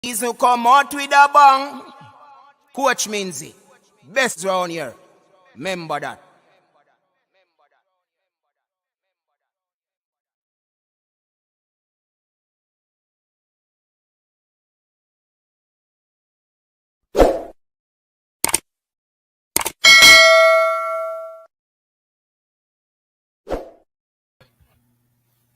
He's who come out with a bang. Coach Minzy, best round here. Remember that.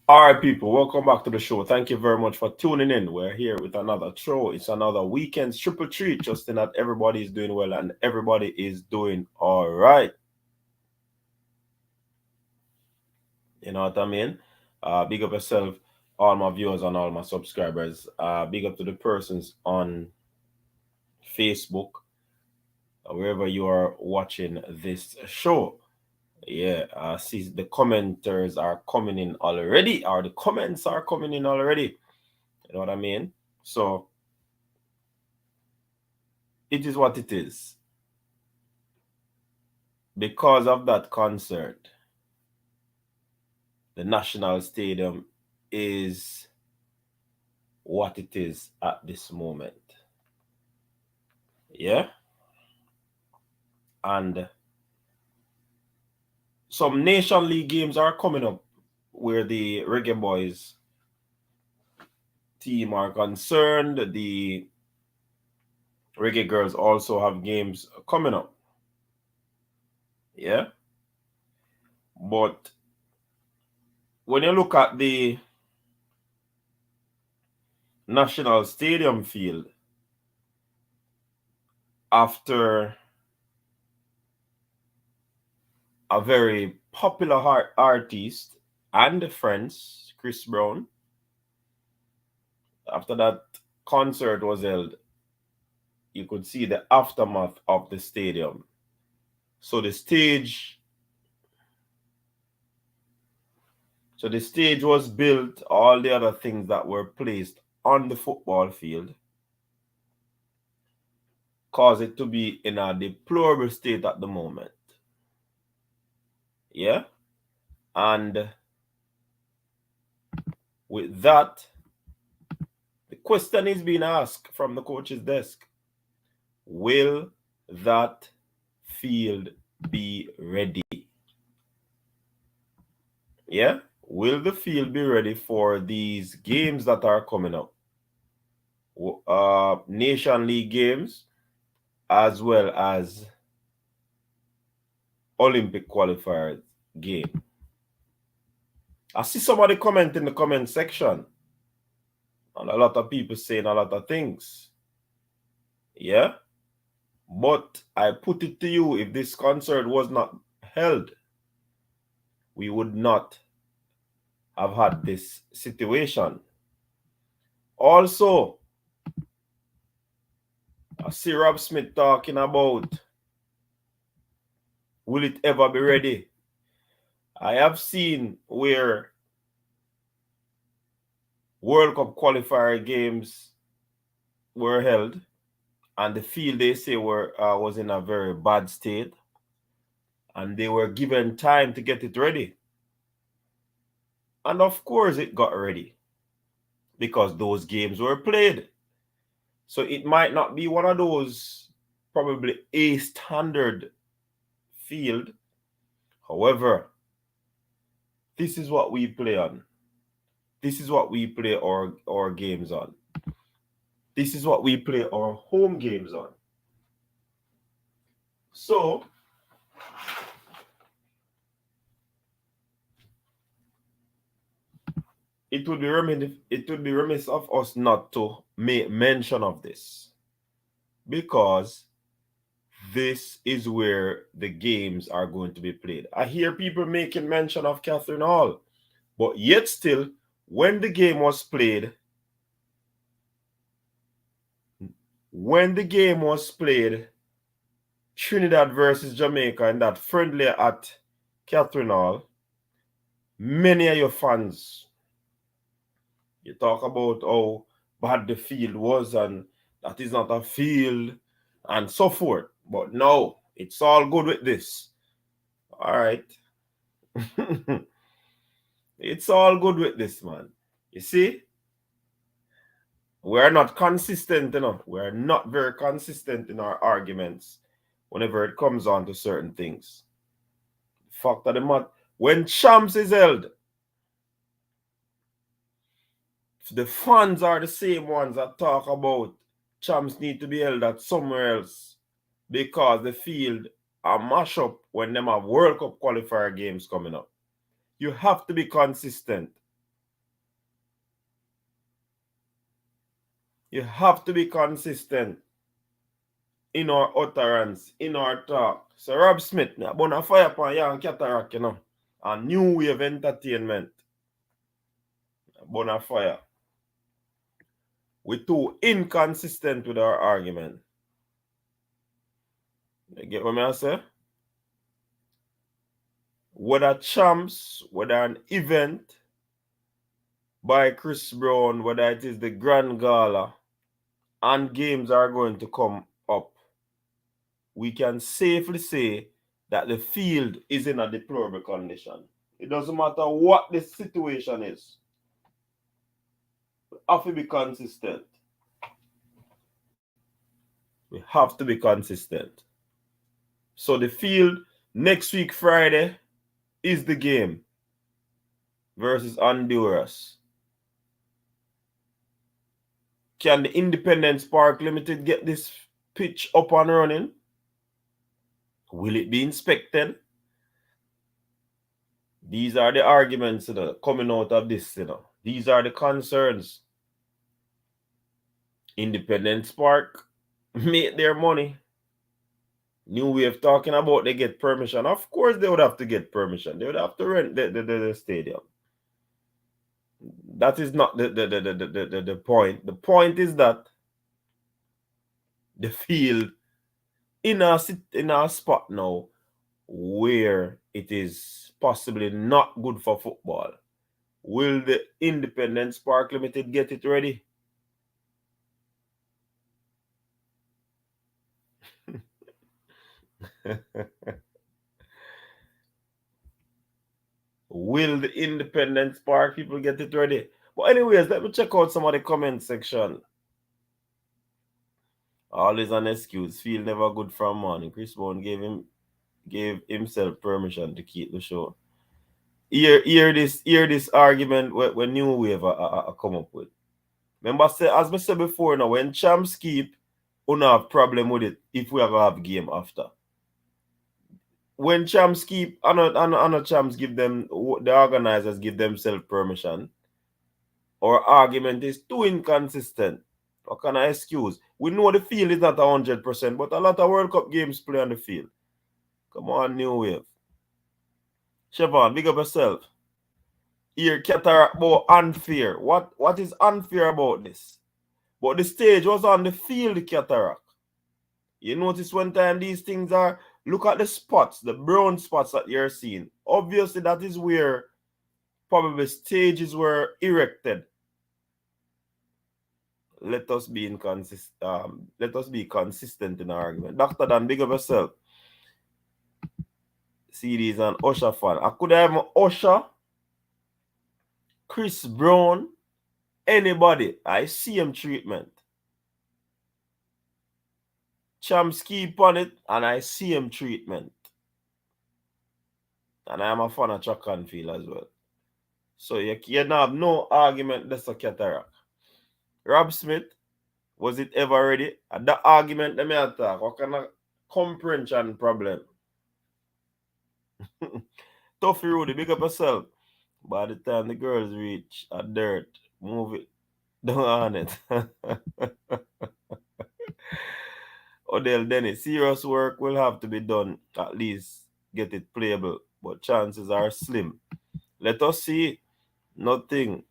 All right, people, welcome back to the show. Thank you very much for tuning in. We're here with another show. It's another weekend triple treat, just in that everybody is doing well and everybody is doing all right. You know what I mean? Big up yourself, all my viewers and all my subscribers. Big up to the persons on Facebook, wherever you are watching this show. Yeah, see the commenters are coming in already, or the comments are coming in already. You know what I mean? So it is what it is. Because of that concert, the National Stadium is what it is at this moment. Yeah? And some Nation League games are coming up where the Reggae Boyz team are concerned. The Reggae Girls also have games coming up. Yeah? But when you look at the National Stadium field, after a very popular artist and friends, Chris Brown, after that concert was held, you could see the aftermath of the stadium. So the stage was built, all the other things that were placed on the football field caused it to be in a deplorable state at the moment. Yeah? And with that, the question is being asked from the coach's desk. Will that field be ready? Yeah? Will the field be ready for these games that are coming up? Nation League games as well as Olympic qualifiers game. I see somebody comment in the comment section, and a lot of people saying a lot of things. Yeah? But I put it to you, if this concert was not held, we would not have had this situation. Also, I see Rob Smith talking about, will it ever be ready? I have seen where World Cup qualifier games were held, and the field, they say, was in a very bad state, and they were given time to get it ready. And of course it got ready because those games were played. So it might not be one of those probably a standard field. However, this is what we play on. This is what we play our games on. This is what we play our home games on. So it would be remiss of us not to make mention of this, because this is where the games are going to be played. I hear people making mention of Catherine Hall, but yet still, when the game was played, Trinidad versus Jamaica, in that friendly at Catherine Hall, many of your fans, you talk about how bad the field was and that is not a field and so forth. But no, it's all good with this. All right. It's all good with this, man. You see? We're not consistent enough. We're not very consistent in our arguments whenever it comes on to certain things. Fact of the matter, when champs is held, the fans are the same ones that talk about champs need to be held at somewhere else because the field are mash up when them have World Cup qualifier games coming up. You have to be consistent. You have to be consistent in our utterance, in our talk. So Rob Smith, I'm gonna fire upon Young Cataract, you know, a new wave entertainment. Bona fire. We're too inconsistent with our argument. You get what I say? Whether champs, whether an event by Chris Brown, whether it is the Grand Gala, and games are going to come up, we can safely say that the field is in a deplorable condition. It doesn't matter what the situation is. We have to be consistent. We have to be consistent. So the field next week, Friday, is the game versus Honduras. Can the Independence Park Limited get this pitch up and running? Will it be inspected? These are the arguments, coming out of this, These are the concerns. Independence Park make their money. New Wave talking about they get permission. Of course they would have to get permission. They would have to rent the stadium. That is not the point. The point is that the field in a spot now where it is possibly not good for football. Will the Independence Park Limited get it ready? Will the Independence Park people get it ready? But anyways, let me check out some of the comment section. Always an excuse. Feel never good from morning. Chris Brown gave himself permission to keep the show. Hear this argument when New Wave come up with. Remember, as I said before, now when champs keep, we don't have problem with it if we ever have game after. When champs keep, and champs give them, the organizers give themselves permission, our argument is too inconsistent. What kind of excuse? We know the field is not 100%, but a lot of World Cup games play on the field. Come on, New Wave. Siobhan, big up yourself. Here, Cataract about unfair. What is unfair about this? But the stage was on the field, Cataract. You notice one time these things are, look at the spots, the brown spots that you're seeing. Obviously, that is where probably stages were erected. Let us be inconsistent. Let us be consistent in our argument. Dr. Dan, big up yourself. CDs and Usher fan. I could have Usher, Chris Brown, anybody. I see him treatment. Champs keep on it, and I see him treatment. And I am a fan of track and field as well. So you don't have no argument that's a Cataract. Rob Smith, was it ever ready? And that argument that me attack, what kind of comprehension problem? Toughy Rudy, big up yourself. By the time the girls reach a dirt, move it down on it. Odell Dennis, serious work will have to be done, at least get it playable, but chances are slim. Let us see. Nothing.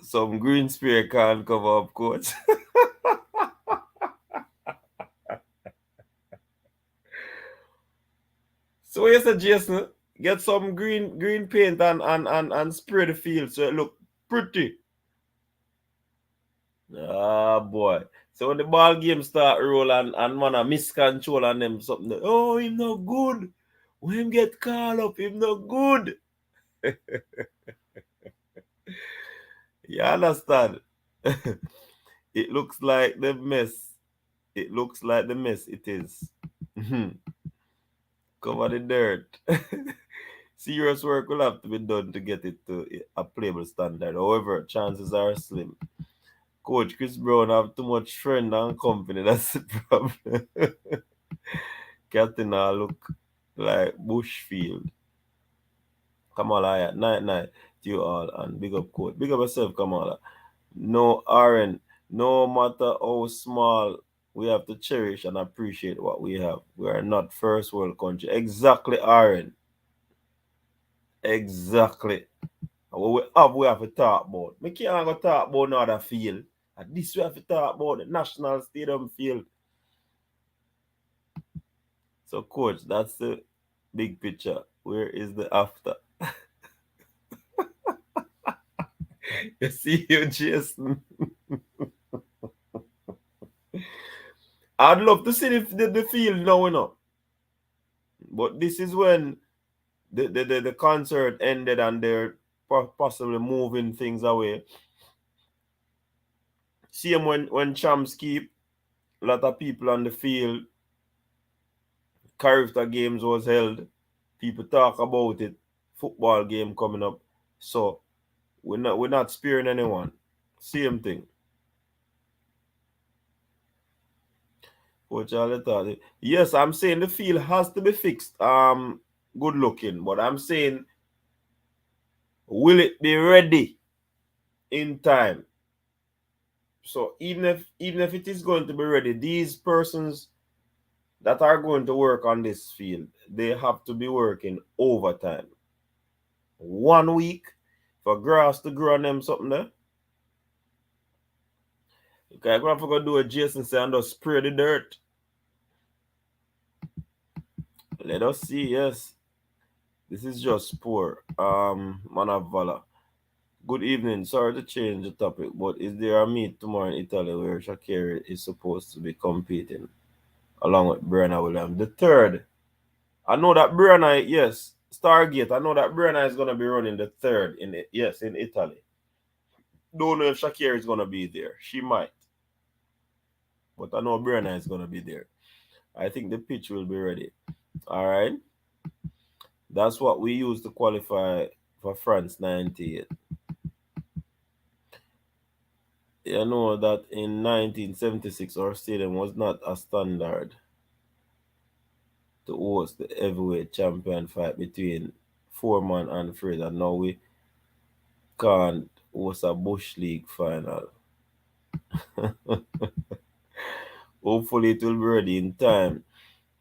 Some green spear can't cover up, coach. So what you say, Jason? Get some green paint and spray the field so it look pretty. Ah, boy. So when the ball game start roll and man a miscontrol and them something, oh, him no good. When him get called up, him no good. You understand? It looks like the mess. It looks like the mess it is. Cover the dirt. Serious work will have to be done to get it to a playable standard. However, chances are slim. Coach Chris Brown have too much friend and company. That's the problem. Captain now look like Bushfield. Kamala, yeah. Night to you all and big up coach. Big up yourself, Kamala. No, Aaron, no matter how small, we have to cherish and appreciate what we have. We are not first world country. Exactly, Aaron. Exactly. What we have to talk about. We can't go talk about another field. And this we have to talk about the national stadium field. So, coach, that's the big picture. Where is the after? You see you, Jason. I'd love to see the field now, you know. But this is when the concert ended and they're possibly moving things away. Same when champs keep, a lot of people on the field, character games was held. People talk about it. Football game coming up. So we're not sparing anyone. Same thing. Coach Charlie thought, yes, I'm saying the field has to be fixed. Good looking. But I'm saying, will it be ready in time? So even if it is going to be ready, these persons that are going to work on this field, they have to be working overtime. 1 week for grass to grow on them something there. Okay, I'm gonna forget do a Jason say and just spray the dirt. Let us see, yes. This is just poor. Man of valor. Good evening. Sorry to change the topic, but is there a meet tomorrow in Italy where Shakira is supposed to be competing along with Brenna Williams? The third. I know that Brenna, yes, Stargate. I know that Brenna is gonna be running the third in it. Yes, in Italy. Don't know if Shakira is gonna be there. She might, but I know Brenna is gonna be there. I think the pitch will be ready. All right. That's what we use to qualify for France 98. You know that in 1976, our stadium was not a standard to host the heavyweight champion fight between Foreman and Fred, and now we can't host a Bush League final. Hopefully, it will be ready in time.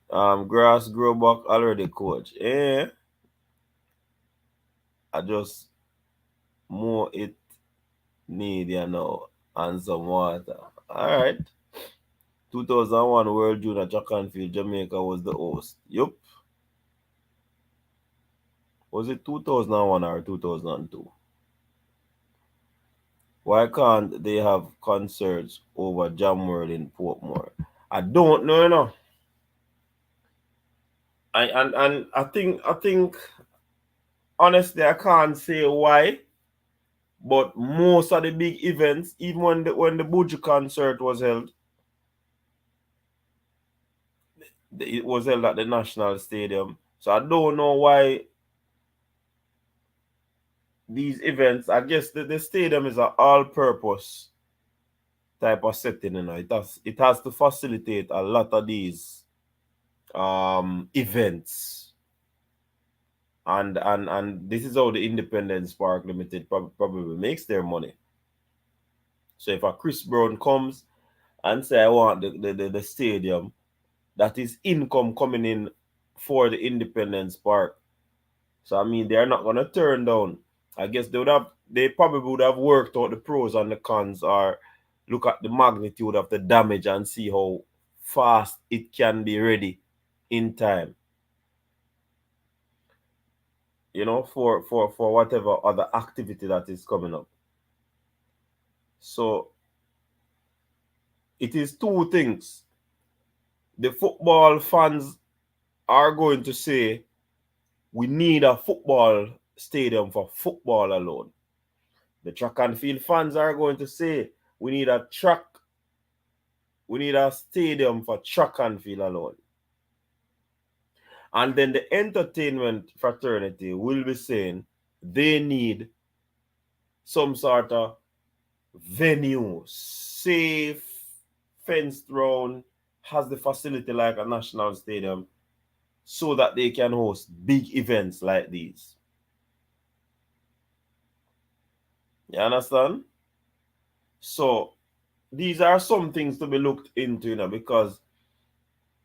Grass grow back already, coach. I just more it need, and some water. All right. 2001 World Junior Track and Field, Jamaica was the host. Yup. Was it 2001 or 2002? Why can't they have concerts over Jam World in Portmore? I don't know, and I think honestly I can't say why, but most of the big events, even when the Buju concert was held, it was held at the National Stadium. So I don't know why these events. I guess the stadium is an all-purpose type of setting, It has to facilitate a lot of these events. And this is how the Independence Park Limited probably makes their money. So if a Chris Brown comes and say I want the stadium, that is income coming in for the Independence Park. So I mean they're not gonna turn down. I guess they probably would have worked out the pros and the cons, or look at the magnitude of the damage and see how fast it can be ready in time. For whatever other activity that is coming up. So it is two things. The football fans are going to say we need a football stadium for football alone. The track and field fans are going to say We need a track. We need a stadium for track and field alone. And then the entertainment fraternity will be saying they need some sort of venue, safe, fenced round, has the facility like a national stadium so that they can host big events like these. You understand? So these are some things to be looked into, because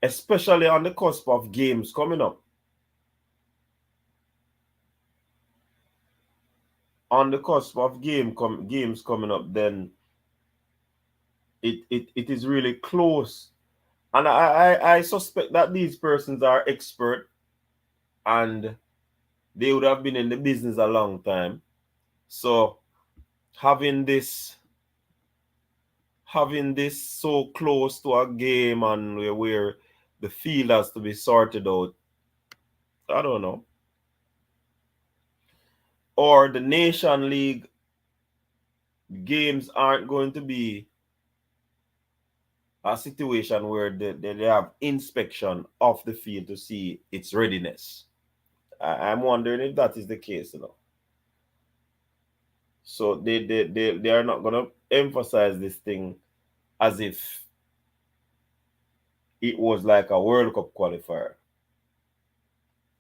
especially on the cusp of games coming up. On the cusp of games coming up, then it is really close. And I suspect that these persons are expert and they would have been in the business a long time. So having this so close to a game and where the field has to be sorted out, I don't know. Or the Nation League games aren't going to be a situation where they have inspection of the field to see its readiness. I'm wondering if that is the case, So they are not going to emphasize this thing as if it was like a World Cup qualifier.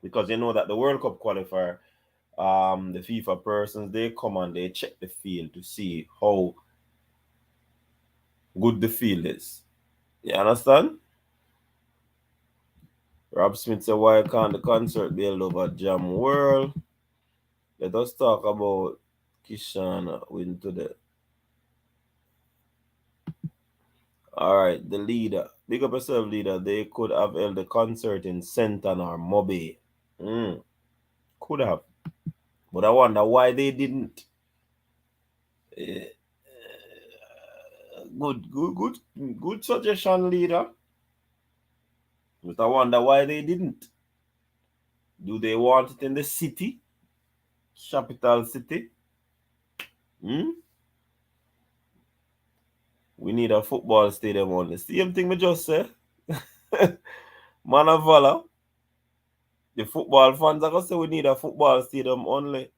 Because you know that the World Cup qualifier, the FIFA persons, they come and they check the field to see how good the field is. You understand? Rob Smith said, why can't the concert be held over Jam World? Let us talk about Kishana win today. All right, the leader. Big up yourself, leader. They could have held the concert in Senton or Mobe. Could have. But I wonder why they didn't. Good suggestion, leader. But I wonder why they didn't. Do they want it in the city? Capital city? We need a football stadium only. Same thing me just say. Man of valor. The football fans are going to say we need a football stadium only.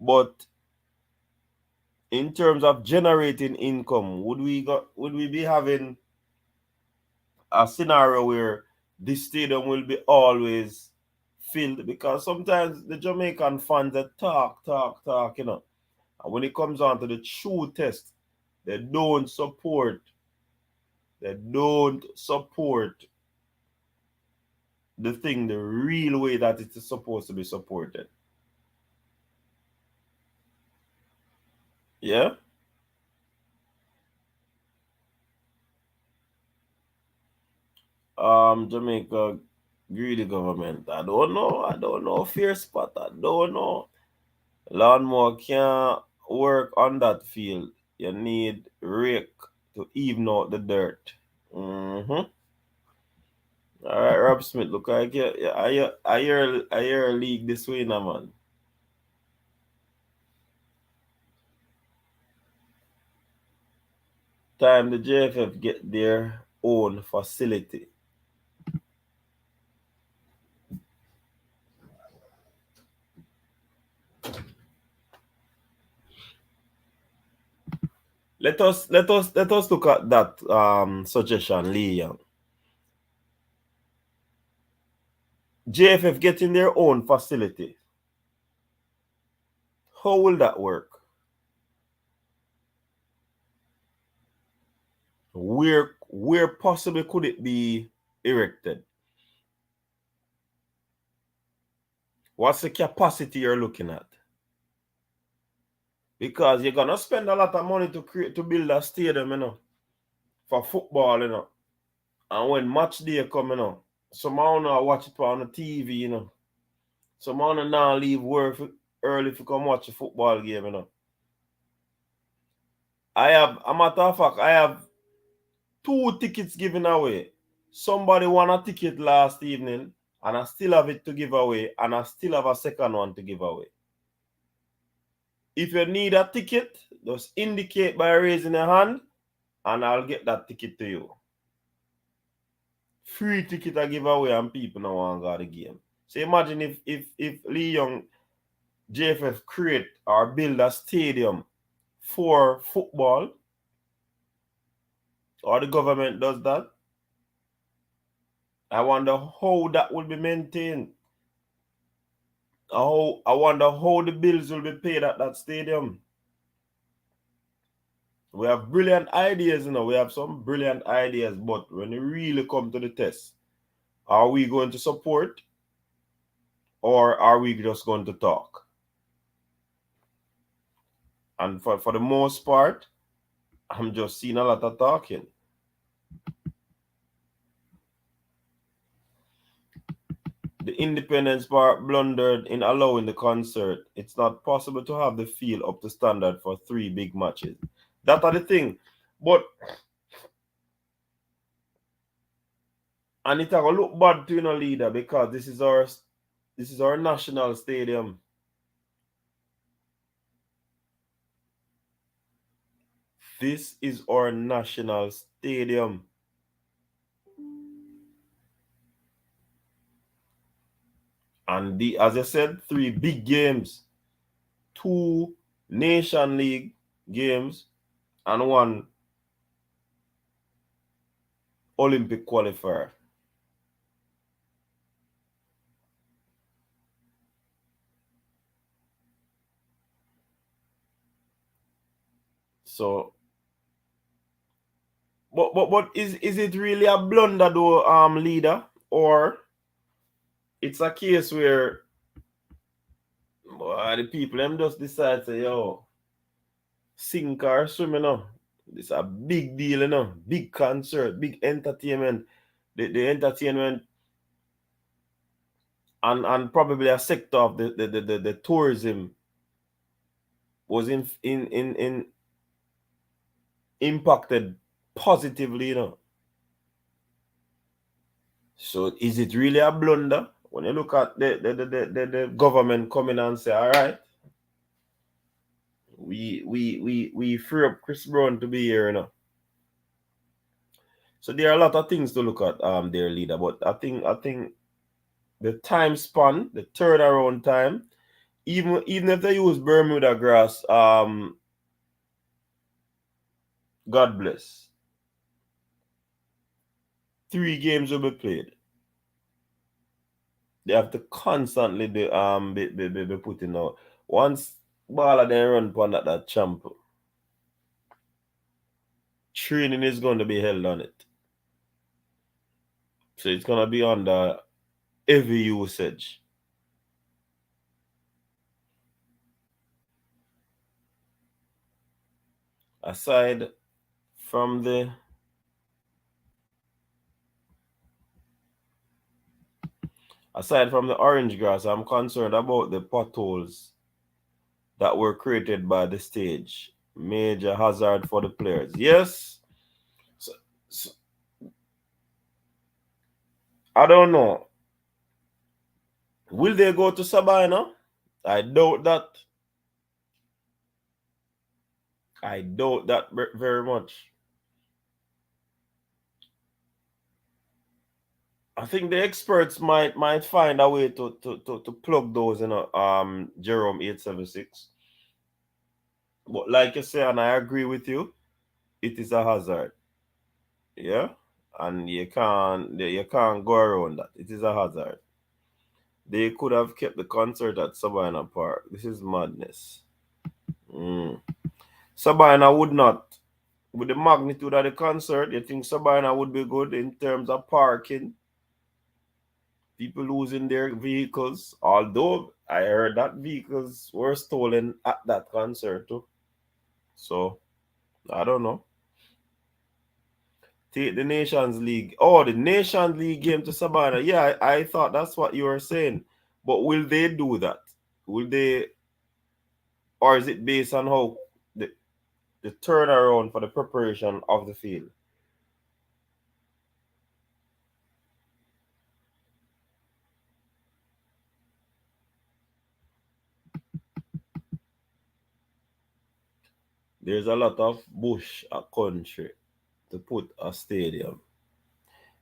But in terms of generating income, would we be having a scenario where this stadium will be always filled? Because sometimes the Jamaican fans they talk, and when it comes on to the true test, they don't support the thing the real way that it is supposed to be supported. Yeah? Jamaica greedy government. I don't know. Fear spot. I don't know. Lawnmower can't work on that field. You need rake to even out the dirt. All right, Rob Smith, look like I hear a league this way now, man. Time the JFF get their own facility. Let us look at that suggestion, Lee Young. JFF getting their own facility. How will that work? Where possibly could it be erected? What's the capacity you're looking at? Because you're gonna spend a lot of money to build a stadium, for football, And when match day come, some wanna watch it on the TV, Some wanna now leave work early to come watch a football game, A matter of fact, I have 2 tickets given away. Somebody won a ticket last evening, and I still have it to give away, and I still have a second one to give away. If you need a ticket, just indicate by raising your hand and I'll get that ticket to you. Free ticket I give away and people now want to go to the game. So imagine if Lee Young JFF create or build a stadium for football, or the government does that. I wonder how that will be maintained. I wonder how the bills will be paid at that stadium. We have brilliant ideas, we have some brilliant ideas, but when it really come to the test, are we going to support or are we just going to talk? And for the most part, I'm just seeing a lot of talking. The Independence part blundered in allowing the concert. It's not possible to have the field up to standard for 3 big matches. That are the thing. But and it will look bad to leader, because this is our national stadium. This is our national stadium. And as I said, 3 big games, 2 Nation League games, and 1 Olympic qualifier. So, but is it really a blunder though, leader, or it's a case where the people them just decide say, yo, sink or swim, It's a big deal, big concert, big entertainment. The entertainment and probably a sector of the tourism was in impacted positively, So is it really a blunder when you look at the government coming and say, all right, we free up Chris Brown to be here, So there are a lot of things to look at, their leader, but I think the time span, the turnaround time, even if they use Bermuda grass, God bless. 3 games will be played. They have to constantly be putting out. Once baller then run upon that champ, training is going to be held on it. So it's going to be under heavy usage. Aside from the orange grass, I'm concerned about the potholes that were created by the stage. Major hazard for the players. Yes. So, I don't know. Will they go to Sabina? I doubt that. I doubt that very much. I think the experts might find a way to plug those, Jerome 876. But like you say, and I agree with you, it is a hazard. Yeah? And you can't go around that. It is a hazard. They could have kept the concert at Sabina Park. This is madness. Sabina would not. With the magnitude of the concert, you think Sabina would be good in terms of parking? People losing their vehicles, although I heard that vehicles were stolen at that concert too. So I don't know. Take the Nations League. Oh, the Nations League game to Sabina. Yeah, I thought that's what you were saying. But will they do that? Will they, or is it based on how the turnaround for the preparation of the field? There's a lot of bush a country to put a stadium.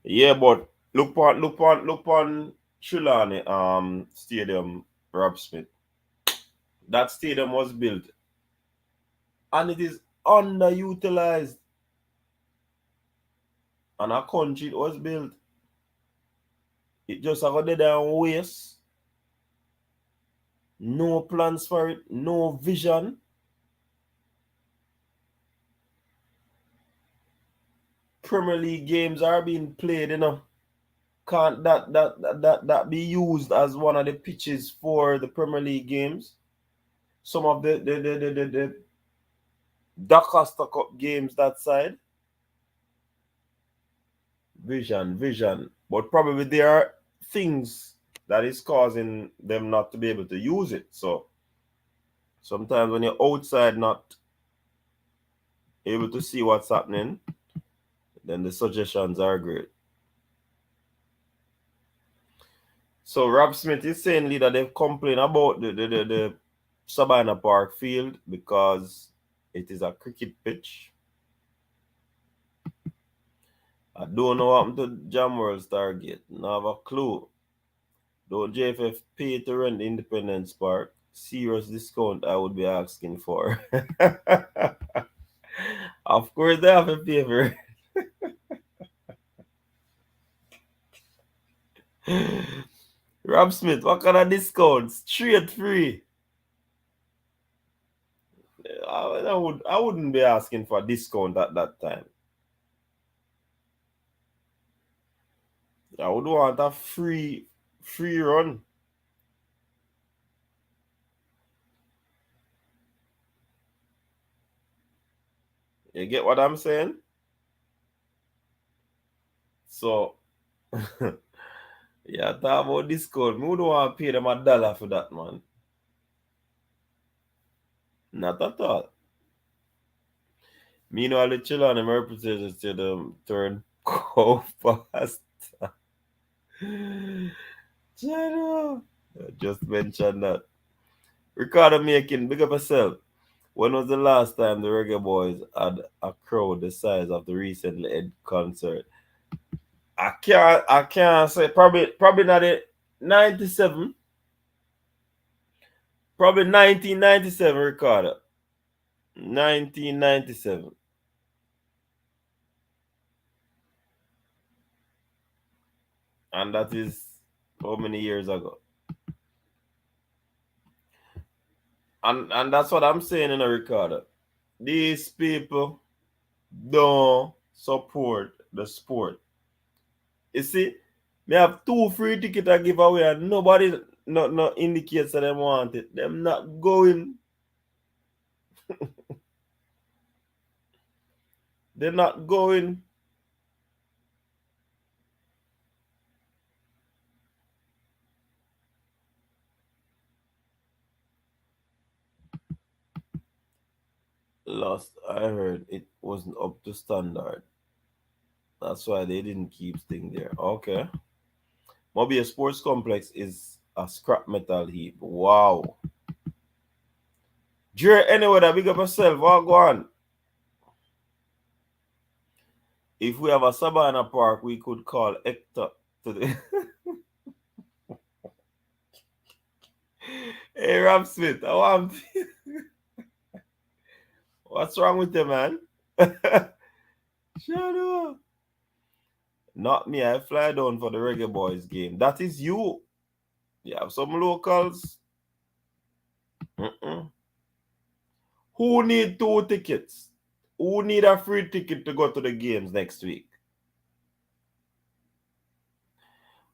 Yeah, but look on Trelawney stadium, Rob Smith. That stadium was built and it is underutilized. And a country it was built. It just got dead and waste. No plans for it, no vision. Premier League games are being played, Can't that be used as one of the pitches for the Premier League games? Some of the Doncaster Cup games that side. Vision. But probably there are things that is causing them not to be able to use it. So sometimes when you're outside not able to see what's happening, then the suggestions are great. So Rob Smith is saying that they've complained about the Sabina Park field because it is a cricket pitch. I don't know what happened to Jam World Stargate. I have a clue. Don't JFF pay to rent the Independence Park? Serious discount I would be asking for. Of course they have to pay for it. Rob Smith, what kind of discounts? Straight free. I wouldn't be asking for a discount at that time. I would want a free run. You get what I'm saying? So, yeah, talk about discount. Me would want to pay them $1 for that, man. Not at all. Meanwhile, the children and representatives to them turn go fast. Channel. Just mention that. Ricardo Making, big up yourself. When was the last time the Reggae Boys had a crowd the size of the recently held concert? I can't say probably not it 97. Probably 1997, Ricardo. 1997. And that is how many years ago? And that's what I'm saying in a Ricardo. These people don't support the sport. You see, they have 2 free tickets to give away and nobody not indicates that they want it. Them not going. They're not going. Last I heard it wasn't up to standard. That's why they didn't keep thing there. Okay. Maybe a sports complex is a scrap metal heap. Wow. Dre, anyway, that big up yourself. What go on? If we have a Sabana Park, we could call Hector to the Hey Rob Smith, I want what's wrong with you, man? Shut up. Not me. I fly down for the Reggae Boys game. That is you. You have some locals. Mm-mm. Who need 2 tickets? Who need a free ticket to go to the games next week?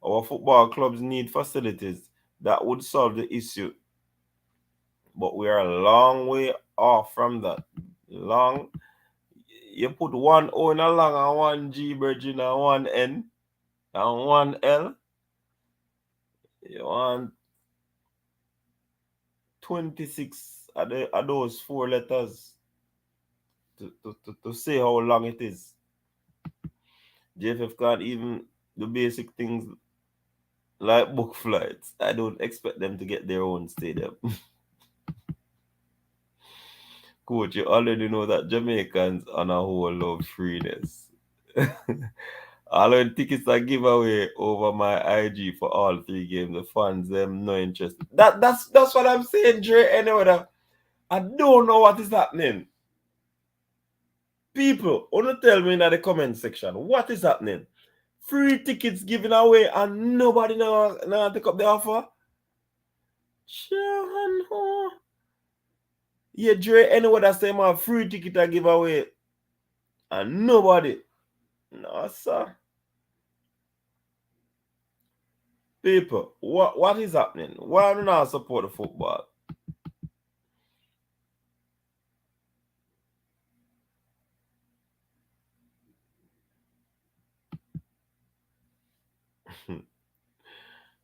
Our football clubs need facilities that would solve the issue. But we are a long way off from that. Long. You put one O in a long and one G bridge in and one N and one L. You want 26 of those 4 letters to say how long it is. JFF can't even do basic things like book flights. I don't expect them to get their own stadium. Coach, you already know that Jamaicans on a whole love freeness. All the tickets I give away over my IG for all 3 games, the fans them no interest. That's what I'm saying, Dre. Anyway, I don't know what is happening. People, wanna tell me in the comment section what is happening? Free tickets given away and nobody now take up the offer. Sure, no. Yeah, Dre, anyway, that same have free ticket I give away and nobody. No, sir. People, what is happening? Why do not support the football?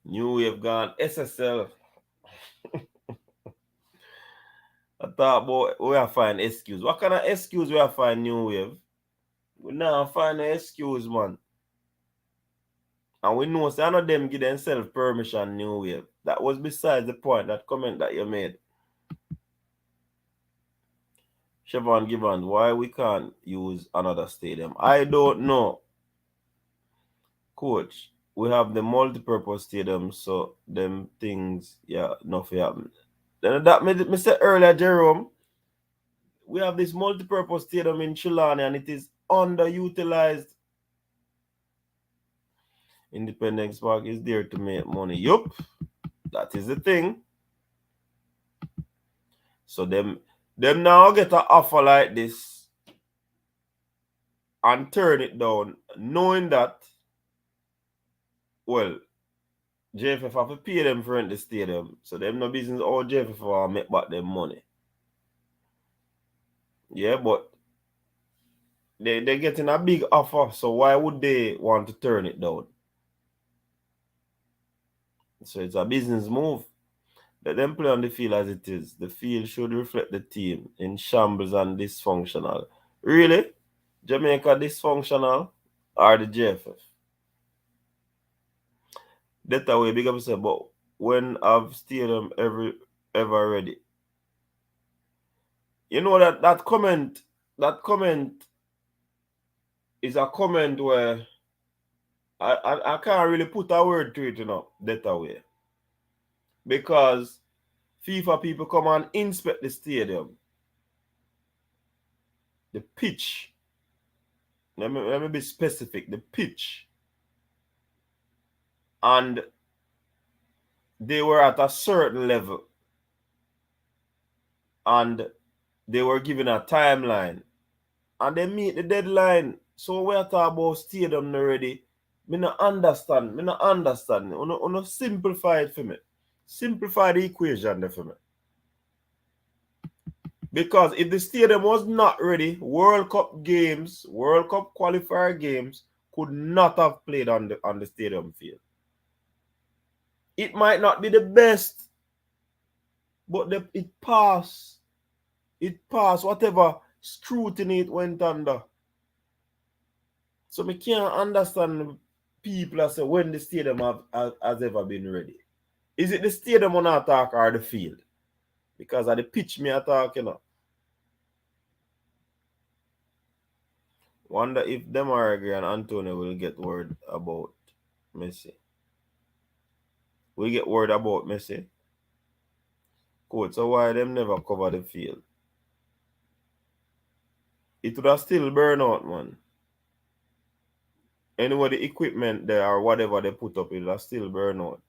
New Wave gone SSL. I thought about we are find excuse. What kind of excuse we are find New Wave? We now find an excuse, man. And we know some of them give themselves permission New Wave. That was besides the point, that comment that you made. Siobhan Gibbons, why we can't use another stadium? I don't know. Coach, we have the multi-purpose stadium, so them things, yeah, nothing happen. Then that me said earlier, Jerome, we have this multi-purpose stadium in Chilani and it is underutilized. Independence Park is there to make money. Yup, that is the thing. So them now get an offer like this and turn it down, knowing that, well, JFF have to pay them for rent the stadium. So them no business all JFF will make back them money. Yeah, but they're getting a big offer, so why would they want to turn it down? So it's a business move. Let them play on the field as it is. The field should reflect the team in shambles and dysfunctional. Really? Jamaica dysfunctional or the JFF? That way, big up say, but when I've stadium ever ready. You know that comment is a comment where I can't really put a word to it, that way. Because FIFA people come and inspect the stadium. The pitch. Let me be specific. The pitch. And they were at a certain level. And they were given a timeline. And they meet the deadline. So we're talking about stadium already. Me not understand. Uno simplify it for me. Simplify the equation there for me. Because if the stadium was not ready, World Cup qualifier games could not have played on the stadium field. It might not be the best, but it passed. It passed whatever scrutiny it went under. So me can't understand people that say when the stadium has ever been ready. Is it the stadium on attack or the field? Because of the pitch me attack, Wonder if Demaragui and Antonio will get word about Messi. We get word about Messi. Coach, so why them never cover the field? It would have still burn out, man. Anyway, the equipment there or whatever they put up, it would have still burn out.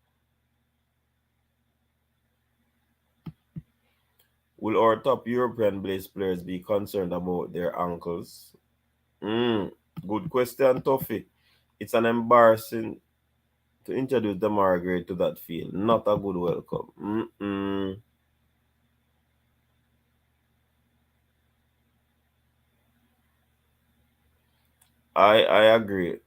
Will our top European-based players be concerned about their ankles? Good question, Tuffy. It's an embarrassing to introduce the Margaret to that field. Not a good welcome. I agree.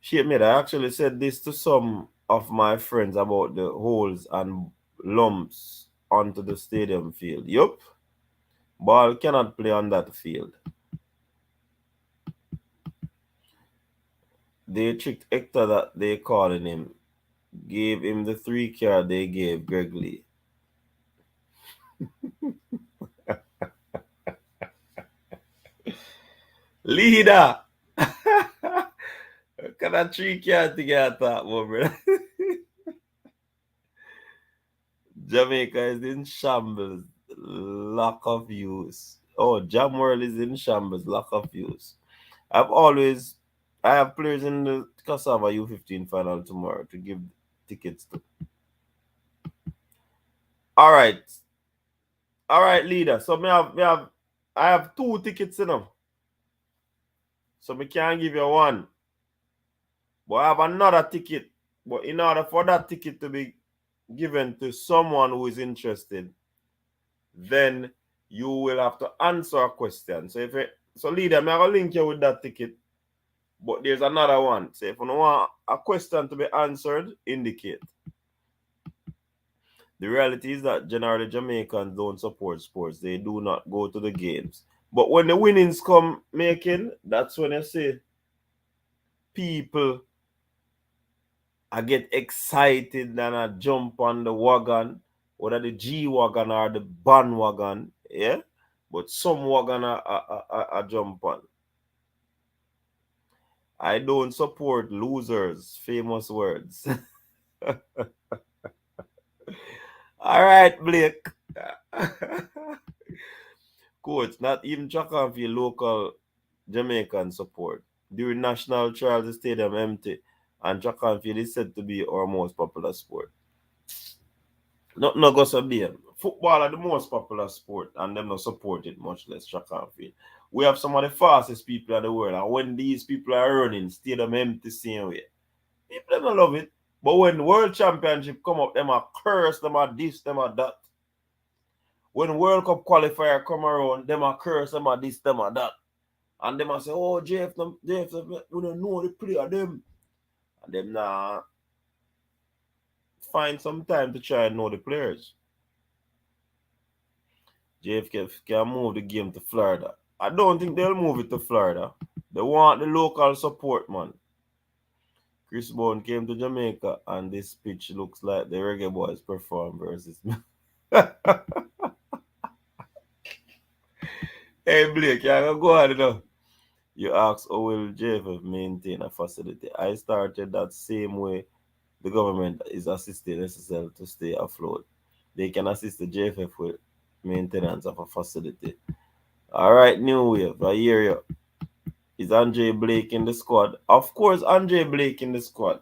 Shit, mate, I actually said this to some of my friends about the holes and lumps onto the stadium field. Yup. Ball cannot play on that field. They tricked Hector that they calling him. Gave him the 3 card they gave Greg Lee. Leader. Can I trick you together, brother? Jamaica is in shambles. Lack of views. Oh, Jam World is in shambles. Lack of views. I have players in the Cassava U15 final tomorrow to give tickets to. All right. All right, leader. So I have 2 tickets in them. So me can't give you one. But I have another ticket. But in order for that ticket to be given to someone who is interested, then you will have to answer a question. So leader, I'm gonna link you with that ticket. But there's another one. So if you want a question to be answered, indicate. The reality is that generally Jamaicans don't support sports. They do not go to the games. But when the winnings come making, that's when I say people I get excited and I jump on the wagon, whether the G wagon or the bandwagon, yeah. But some wagon I jump on. I don't support losers. Famous words. All right, Blake. Coach, not even track off your local Jamaican support. During national trials, the stadium empty, and track and field is said to be our most popular sport. Not go so be. Football are the most popular sport, and them not support it much less track and field. We have some of the fastest people in the world, and when these people are running, stadium empty same way. People don't love it. But when the World Championship come up, them are curse, them are this, them are that. When World Cup qualifier come around, them are curse, them are this, them are that. And them are say, oh, JF, we don't know the play of them. And them now find some time to try and know the players. JF can move the game to Florida. I don't think they'll move it to Florida. They want the local support, man. Chris Bourne came to Jamaica, and this pitch looks like the Reggae Boyz perform versus me. Hey, Blake, you can go on now. You ask, how will JFF maintain a facility? I started that same way the government is assisting SSL to stay afloat. They can assist the JFF with maintenance of a facility. All right, New Wave, I hear you. Is Andre Blake in the squad? Of course, Andre Blake in the squad.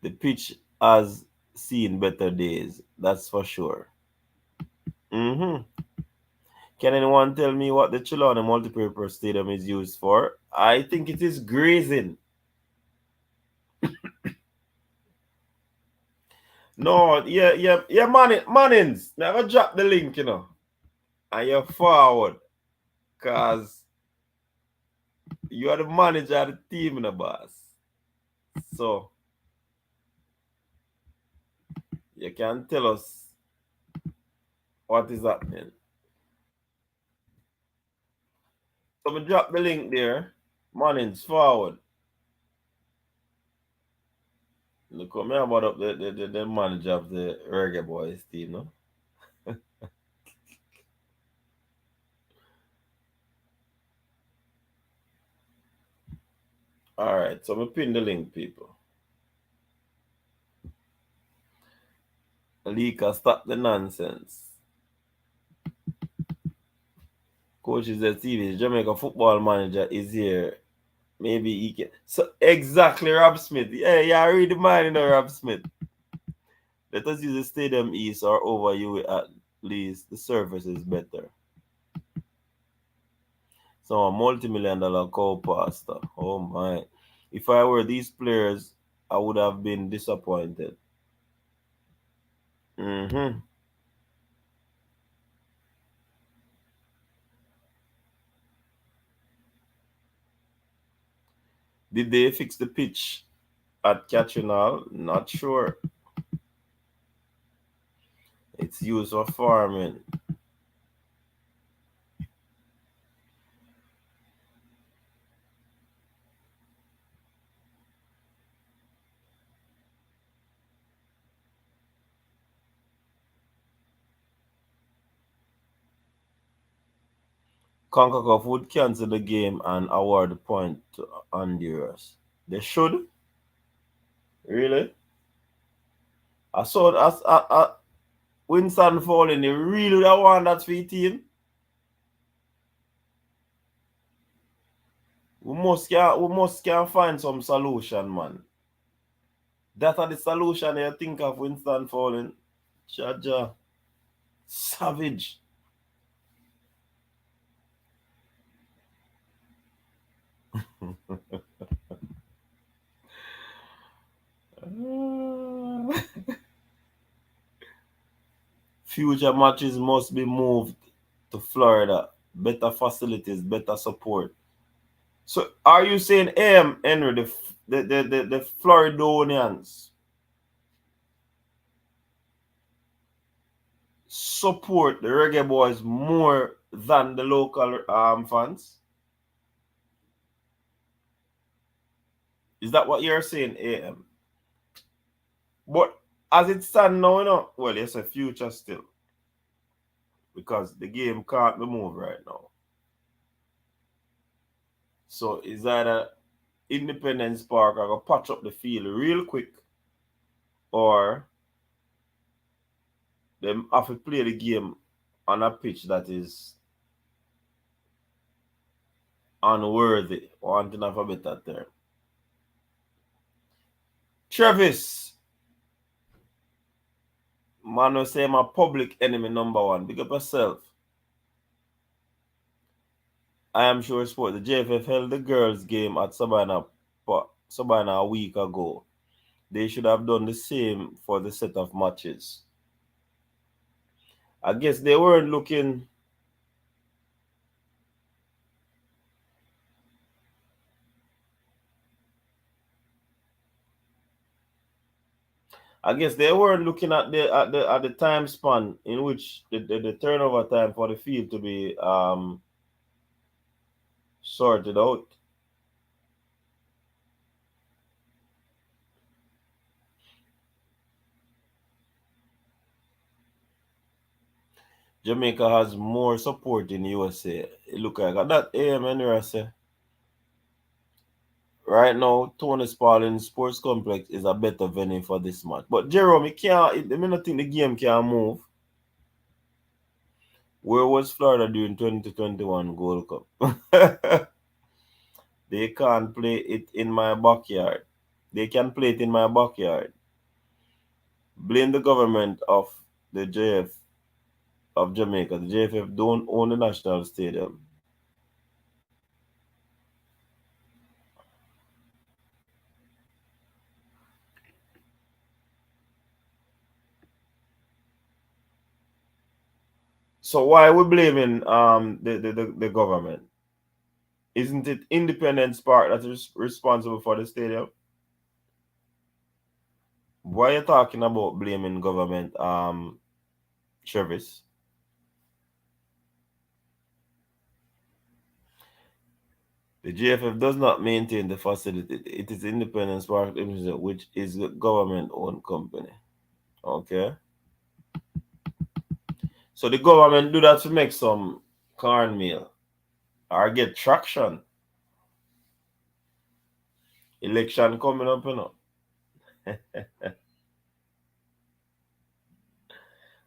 The pitch has seen better days, that's for sure. Mm-hmm. Can anyone tell me what the Chilona multipurpose stadium is used for? I think it is grazing. No, yeah, Mannings. Never drop the link, and you're forward. Because you are the manager of the team, boss. So, you can tell us what is happening. So, we drop the link there. Mannings, forward. Look, come here about up the manager of the Reggae Boyz team, no? All right, so we pin the link, people. Alika, stop the nonsense. Coaches at TV, Jamaica football manager is here. Maybe he can. So exactly, Rob Smith. Yeah, read the mind, Rob Smith. Let us use the Stadium East or over you at least. The surface is better. So a multi-million-dollar co-pastor. Oh my. If I were these players, I would have been disappointed. Mm-hmm. Did they fix the pitch at Catchinall? Not sure. It's used for farming. CONCACAF would cancel the game and award the point to Honduras. They should? Really? I saw Winston falling. They really don't want that for your team. We must can find some solution, man. That are the solution you think of Winston falling. Jaja. Savage. Future matches must be moved to Florida. Better facilities, better support. So are you saying Henry, the Floridonians support the Reggae Boyz more than the local fans? Is that what you're saying, AM? But as it stands now, well, it's a future still. Because the game can't be moved right now. So it's either Independence Park are going to patch up the field real quick, or they have to play the game on a pitch that is unworthy, wanting of a better term. Travis, man will say my public enemy #1. Big up yourself. I am sure sport. The JFF held the girls game at Sabina a week ago. They should have done the same for the set of matches. I guess they weren't looking. I guess they weren't looking at the time span in which the turnover time for the field to be sorted out. Jamaica has more support in USA. It look like that AM say. Right now, Tony Spalding Sports Complex is a better venue for this match. But Jerome, I don't think the game can move. Where was Florida during 2021 Gold Cup? They can't play it in my backyard. They can play it in my backyard. Blame the government of the JF of Jamaica. The JFF don't own the national stadium. So why are we blaming the government? Isn't it Independence Park that is responsible for the stadium? Why are you talking about blaming government service? The GFF does not maintain the facility. It is Independence Park, which is a government-owned company. Okay. So the government do that to make some cornmeal or get traction. Election coming up,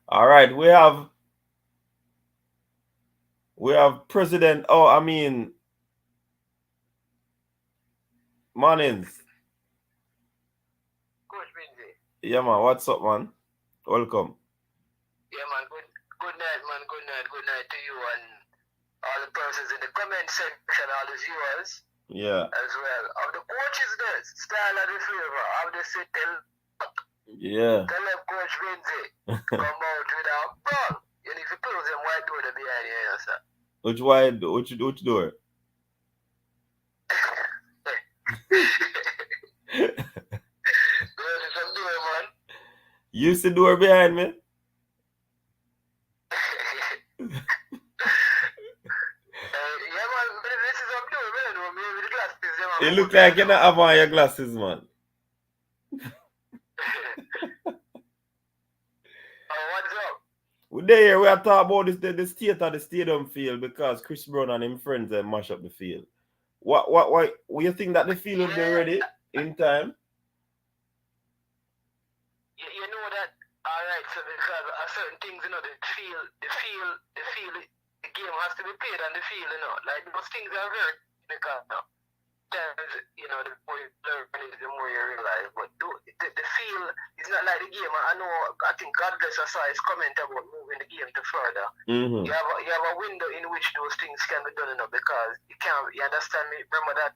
All right, we have President. Mornings. Coach Binzi. Yeah, man. What's up, man? Welcome. Yeah, man. Good night, man. Good night to you and all the persons in the comment section, all the viewers. Yeah. As well. Of the coaches there, style of the flavor. Of the city. Yeah. Tell them Coach Binzi come out with a ball. You need to close them white door behind you, sir. Which door? Some door, man. You see door behind me? It look like you don't have on your glasses, man. What's up? We there we are talking about this, the state of the stadium field because Chris Brown and him friends mash up the field. What you think that the field will be ready in time? You know that, all right. So because certain things, the game has to be played on the field, like those things are very because the more you learn it, the more you realize. But the field is not like the game. I think God bless us saw his comment about moving the game to further. Mm-hmm. You have a window in which those things can be done, because you understand me? Remember that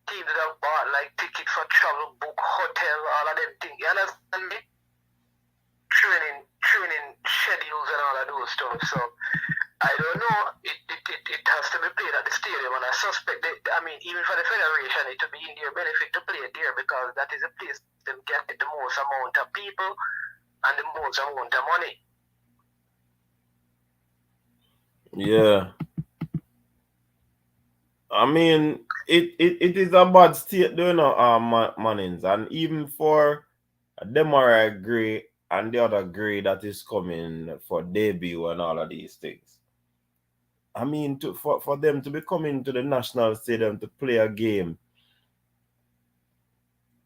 teams that have bought like tickets for travel, book, hotel, all of them things. You understand me? Training schedules and all of those stuff. So I don't know. It has to be played at the stadium, and I suspect that, even for the federation, it will be in their benefit to play it there because that is a place them get the most amount of people and the most amount of money. Yeah. I mean, it is a bad state, Mannings, and even for them I agree, and the other agree that is coming for debut and all of these things. I mean, for them to be coming to the national stadium to play a game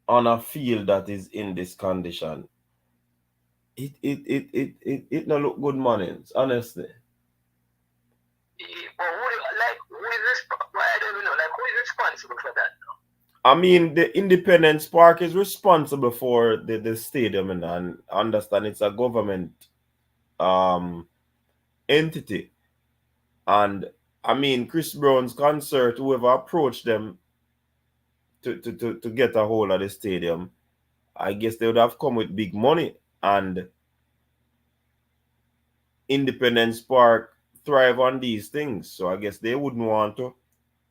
on a field that is in this condition, it not look good, Mannings, honestly. Who is responsible for that? I mean, the Independence Park is responsible for the stadium, and understand it's a government entity. And I mean, Chris Brown's concert, whoever approached them to get a hold of the stadium, I guess they would have come with big money. And Independence Park thrive on these things. So I guess they wouldn't want to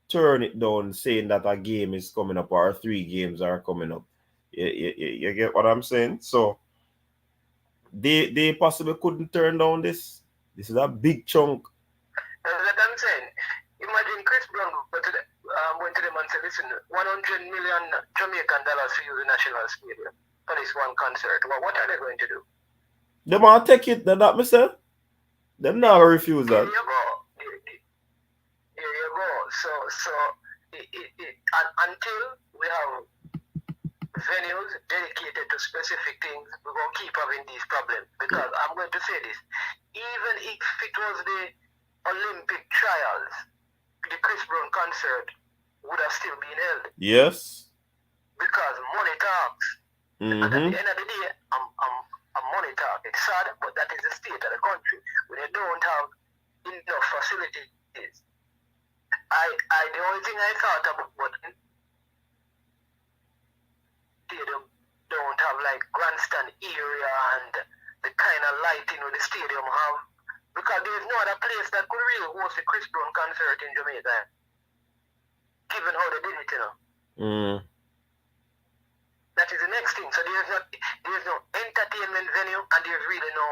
turn it down saying that a game is coming up or 3 games are coming up. You get what I'm saying? So they possibly couldn't turn down this. This is a big chunk. That's what I'm saying. Imagine Chris Brown went to them and said, listen, $100 million Jamaican dollars to use the national stadium for this one concert. Well, what are they going to do? They might take it, that myself. Them not refuse that. There you go. So until we have venues dedicated to specific things, we're going to keep having these problems. Because I'm going to say this, even if it was the Olympic trials, the Chris Brown concert would have still been held. Yes. Because money talks. Mm-hmm. And at the end of the day, I'm money talk. It's sad, but that is the state of the country. When they don't have enough facilities. The only thing I thought about stadium don't have like grandstand area and the kind of lighting with the stadium have, because there is no other place that could really host a Chris Brown concert in Jamaica, given how they did it, That is the next thing. So there's no entertainment venue and there's really no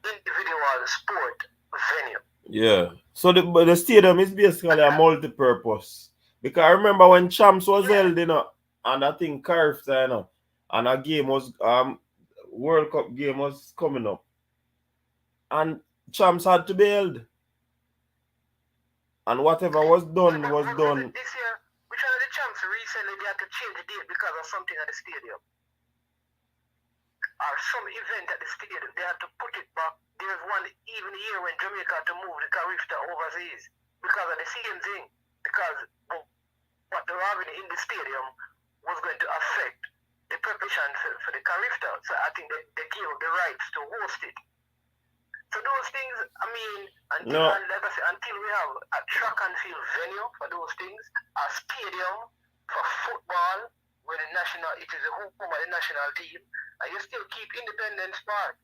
individual sport venue. Yeah. So the stadium is basically a multi-purpose. Because I remember when Champs was held, and I think Carifta, and a game was World Cup game was coming up. And Champs had to be held. And whatever was done was done. This year, which one of the Champs recently they had to change the date because of something at the stadium? Or some event at the stadium, they had to put it back. There's one even here when Jamaica had to move the Carifta overseas because of the same thing. Because what they were having in the stadium was going to affect the preparation for the Carifta. So I think they gave the rights to host it. So those things, until we have a track and field venue for those things, a stadium for football, where it is the home of the national team, and you still keep Independence Park.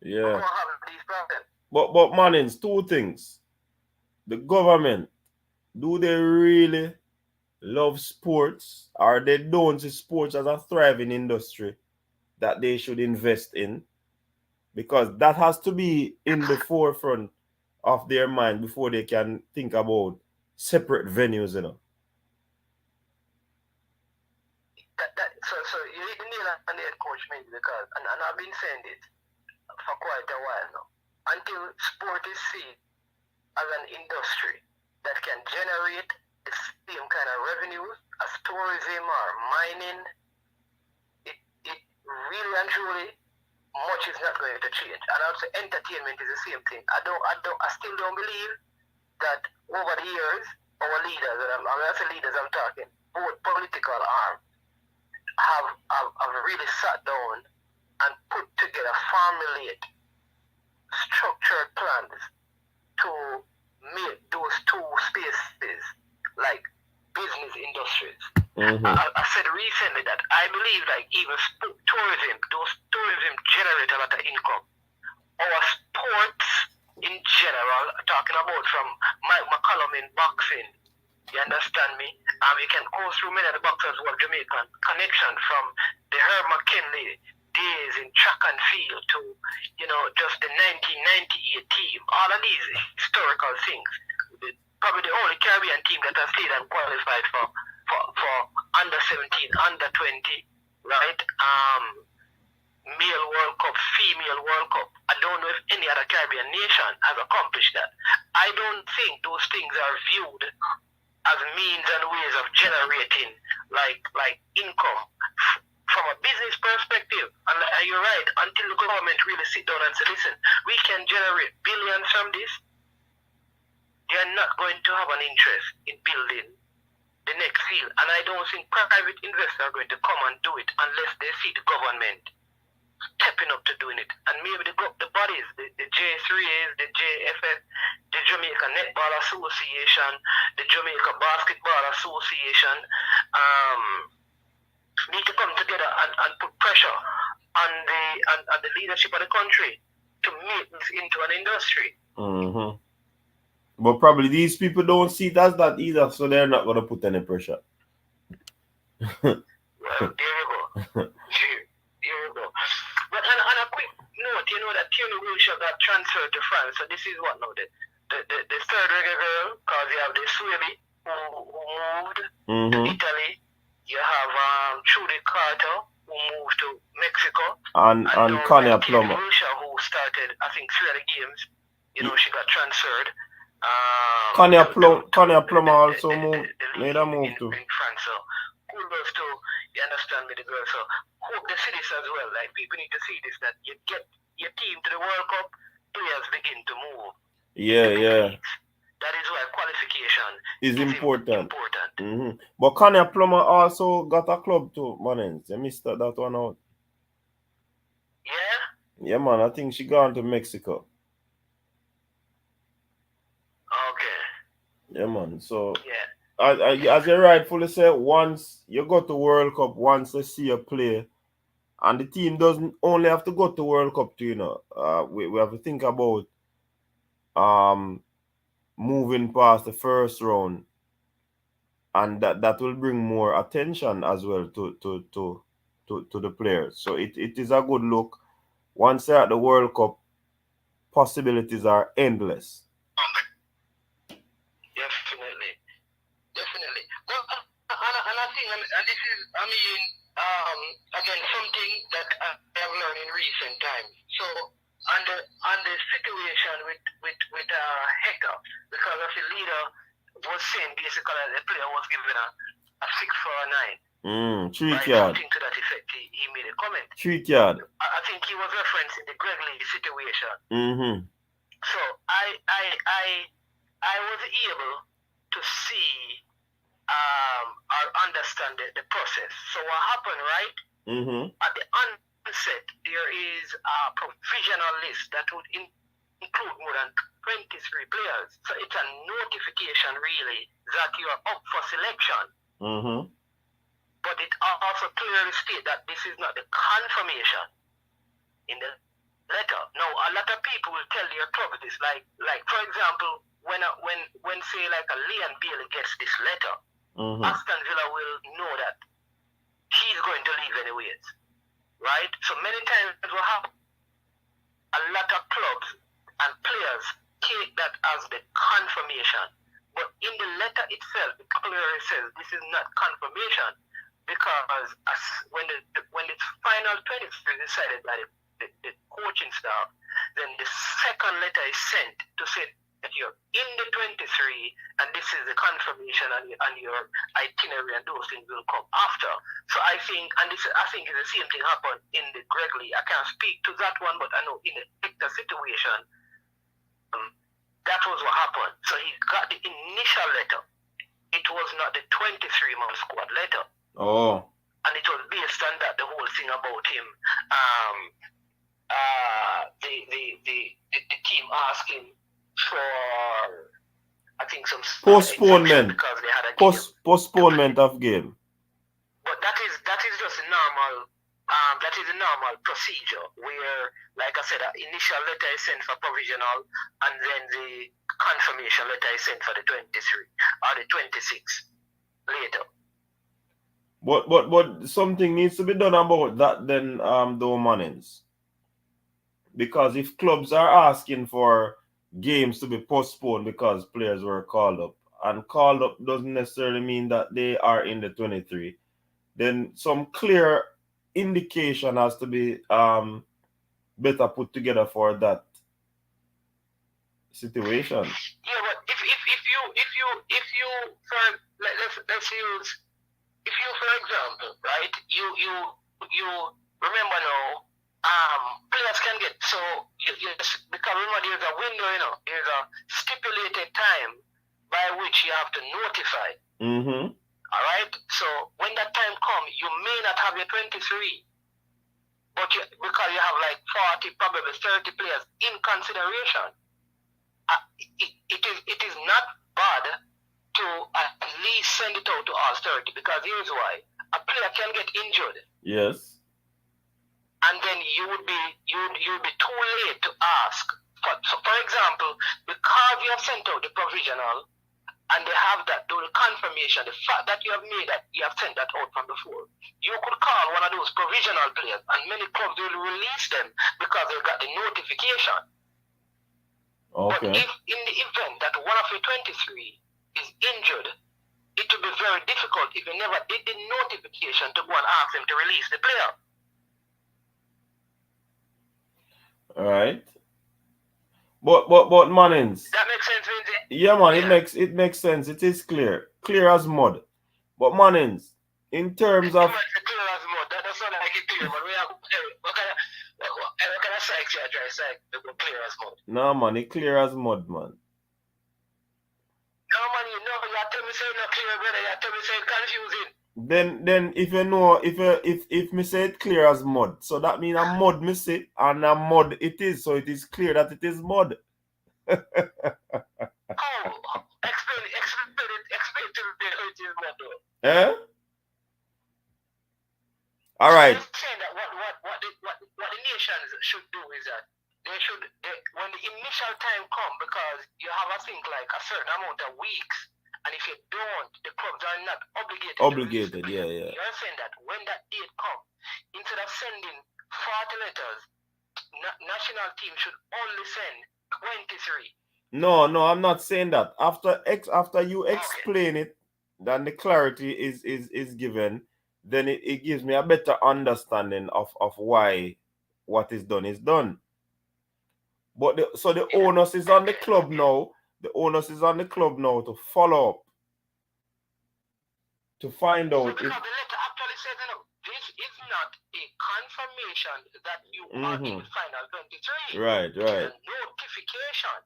Yeah. We're gonna have these problems. But Mannings, 2 things. The government, do they really love sports, or they don't see sports as a thriving industry that they should invest in? Because that has to be in the forefront of their mind before they can think about separate venues, So you hit the nail on the head, Coach, maybe, because, and I've been saying it for quite a while now. until sport is seen as an industry that can generate the same kind of revenues as tourism or mining, it really and truly much is not going to change. And also entertainment is the same thing. I still don't believe that over the years our leaders, and when I say leaders I'm talking, both political arms, have really sat down and put together formulate structured plans to make those two spaces like business industries. I said recently that I believe like even tourism, those tourism generate a lot of income. Our sports in general, talking about from Mike McCollum in boxing, you understand me? You can go through many of the boxers who have Jamaican connection from the Herb McKinley days in track and field to, just the 1998 team. All of these historical things. Probably the only Caribbean team that has stayed and qualified for under 17, under 20, right? Male World Cup, female World Cup. I don't know if any other Caribbean nation has accomplished that. I don't think those things are viewed as means and ways of generating like income from a business perspective. And you're right, until the government really sit down and say, listen, we can generate billions from this, they're not going to have an interest in building the next field. And I don't think private investors are going to come and do it unless they see the government stepping up to doing it. And maybe the bodies, the J3As, the JFF, the Jamaica Netball Association, the Jamaica Basketball Association, need to come together and put pressure on the leadership of the country to make this into an industry. But probably these people don't see it as that either, so they're not going to put any pressure. Well, there you go. Here we go. But on a quick note, that Thierry Wilshere got transferred to France. So this is what now the third reggae girl, because you have the Swaby who moved to Italy. You have Trudy Carter who moved to Mexico. And Kanye Plummer. Wilshere who started, I think, 3 of the games. She got transferred. Kanye Plummer also made a move too. In France. So kudos to, you understand me, the girl. So hope they see this as well. Like, people need to see this, that you get your team to the World Cup, players begin to move. Yeah. That is why qualification is important. But Kanye Plummer also got a club too, man. You missed that one out. Yeah? Yeah, man. I think she gone to Mexico. Okay. Yeah, man. So, yeah. As you rightfully say, once you go to World Cup, once they see you play, and the team doesn't only have to go to World Cup to, we have to think about moving past the first round, and that will bring more attention as well to the players. So it is a good look. Once they're at the World Cup, possibilities are endless. Definitely. Well, and I think, and this is, again, something that I have learned in recent times. So, on the situation with Hector, because of the leader was saying basically the player was given a 6 for a 9. Treat right? yard. Something to that effect. He made a comment. Treat yard. I think he was referencing the Greg Lee situation. So I was able to see or understand the process. So what happened, right? At the onset, there is a provisional list that would include more than 23 players. So it's a notification, really, that you are up for selection. But it also clearly states that this is not the confirmation in the letter. Now, a lot of people will tell their clubs this, like for example, when say like a Leon Bailey gets this letter, Aston Villa will know that he's going to leave anyways, right? So many times what happens, a lot of clubs and players take that as the confirmation, but in the letter itself, it clearly says this is not confirmation, because when it's final 23 decided by the coaching staff, then the second letter is sent to say that you're in the 23, and this is the confirmation and your itinerary, and those things will come after. So I think, and this I think is the same thing happened in the Gregory. I can't speak to that one, but I know in the Hector situation, that was what happened. So he got the initial letter. It was not the 23-man squad letter. Oh. And it was based on that, the whole thing about him, the team asking for, I think, some postponement because they had a game. Postponement of game. But that is just a normal. That is a normal procedure where, like I said, an initial letter is sent for provisional, and then the confirmation letter is sent for the 23 or the 26 later. But something needs to be done about that then, though, Mannings. Because if clubs are asking for games to be postponed because players were called up, and called up doesn't necessarily mean that they are in the 23, then some clear indication has to be better put together for that situation. Yeah, but if you let's use, if you, for example, right, you remember now, players can get, so you because remember there's a window, there's a stipulated time by which you have to notify. Mm-hmm. All right. So when that time comes, you may not have your 23, but because you have like 40, probably 30 players in consideration, it is not bad to at least send it out to all 30, because here's why: a player can get injured. Yes. And then you would be too late to ask. So for example, because you have sent out the provisional, and they have that dual confirmation, the fact that you have made that, you have sent that out from before, you could call one of those provisional players, and many clubs will release them because they've got the notification. Okay. But if in the event that one of your 23 is injured, it will be very difficult if you never did the notification to go and ask them to release the player. All right. But Mannings. That makes sense, Lindsay? Yeah, man, yeah. It makes sense. It is clear as mud. But Mannings, in terms of clear as mud, that doesn't like it clear, but we have what kind of psych you try to clear as mud? No, man, it clear as mud, man. No, man, you tell me say not clear, brother. You tell me say confusing. Then if you know, if me say it clear as mud, so that means a mud me say, and a mud it is, so it is clear that it is mud. Oh, explain to me how it is mud though. Eh? All right. I'm saying that what the nations should do is that when the initial time comes, because you have I think like a certain amount of weeks. And if you don't, the clubs are not obligated. Yeah. You're saying that when that date comes, instead of sending 40 letters, national team should only send 23. No, I'm not saying that. After you explain it, then the clarity is given. Then it gives me a better understanding of why what is done is done. But the onus is on the club now. The onus is on the club now to follow up, to find out. Because the letter actually says, this is not a confirmation that you are in final 23. Right. It is a notification.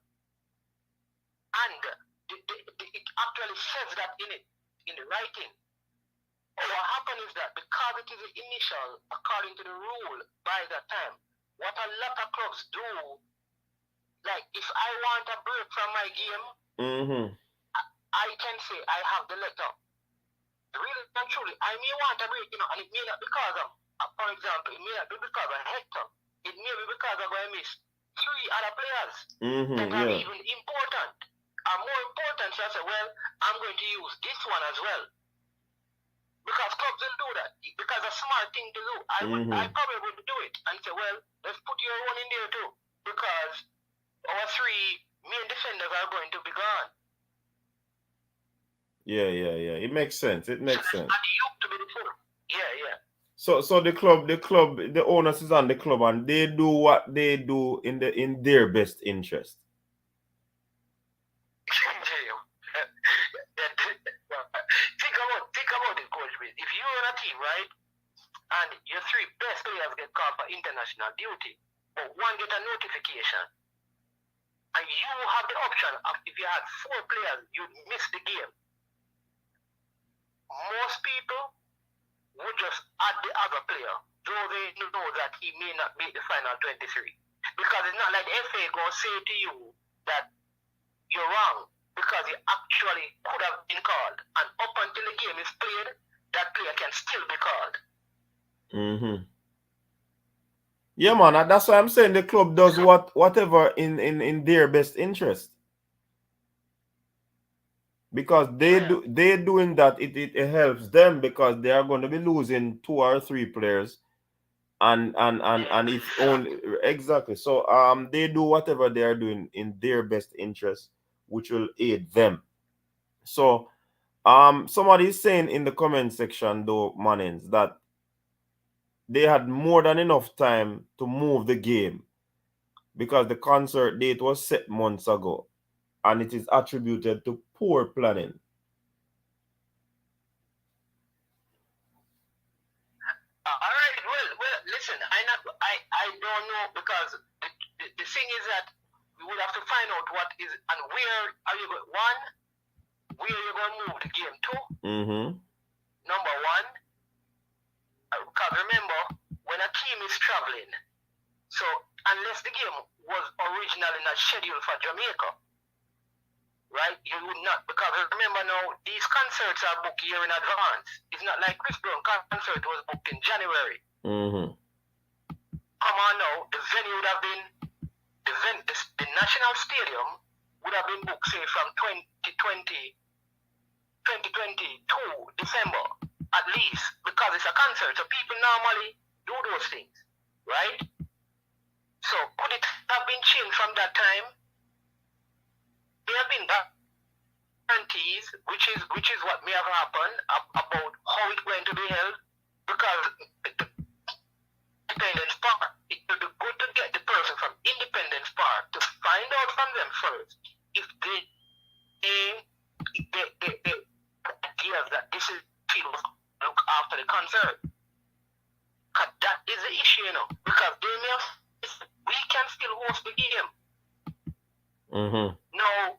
And it actually says that in the writing. What happens is that because it is the initial, according to the rule by that time, what a lot of clubs do, like if I want a break from my game, I can say I have the letter. Really and truly, I may want a break, and it may not be because of, for example, it may not be because of Hector. It may be because I'm going to miss 3 other players that are even important. Are more important, so I say, well, I'm going to use this one as well. Because clubs will do that. Because a smart thing to do. I probably would do it and say, well, let's put your one in there too. Because our 3 main defenders are going to be gone. Yeah. It makes sense. And you to be the 4. Yeah. So the owners is on the club, and they do what they do in their best interest. Think about it, Coach Wiz. If you're on a team, right, and your three best players get called for international duty, but one get a notification, and you have the option of, if you had 4 players, you'd miss the game. Most people would just add the other player, though they know that he may not make the final 23. Because it's not like the FA gonna say to you that you're wrong, because you actually could have been called, and up until the game is played, that player can still be called. Yeah, man, that's why I'm saying the club does whatever in their best interest. Because they're doing that, it helps them, because they are going to be losing 2 or 3 players, and if only exactly. So they do whatever they are doing in their best interest, which will aid them. So somebody is saying in the comment section though, Manins, that they had more than enough time to move the game because the concert date was set months ago, and it is attributed to poor planning. All right. Well. Listen, I don't know, because the thing is that we will have to find out what is and where are you going. One, where you're going to move the game to. Number one, because remember, when a team is traveling, so unless the game was originally not scheduled for Jamaica, right? You would not, because remember now, these concerts are booked a year in advance. It's not like Chris Brown concert was booked in January. Come on now, the venue would have been, the National Stadium would have been booked, say, from 2022 December, at least, because it's a concert. So people normally do those things, right? So could it have been changed from that time? There have been guarantees, which is what may have happened about how it's going to be held, because the Independence Park, it would be good to get the person from Independence Park to find out from them first if they ideas that this is people look after the concert. Because that is the issue, you know, because they may have, we can still host the game. Now,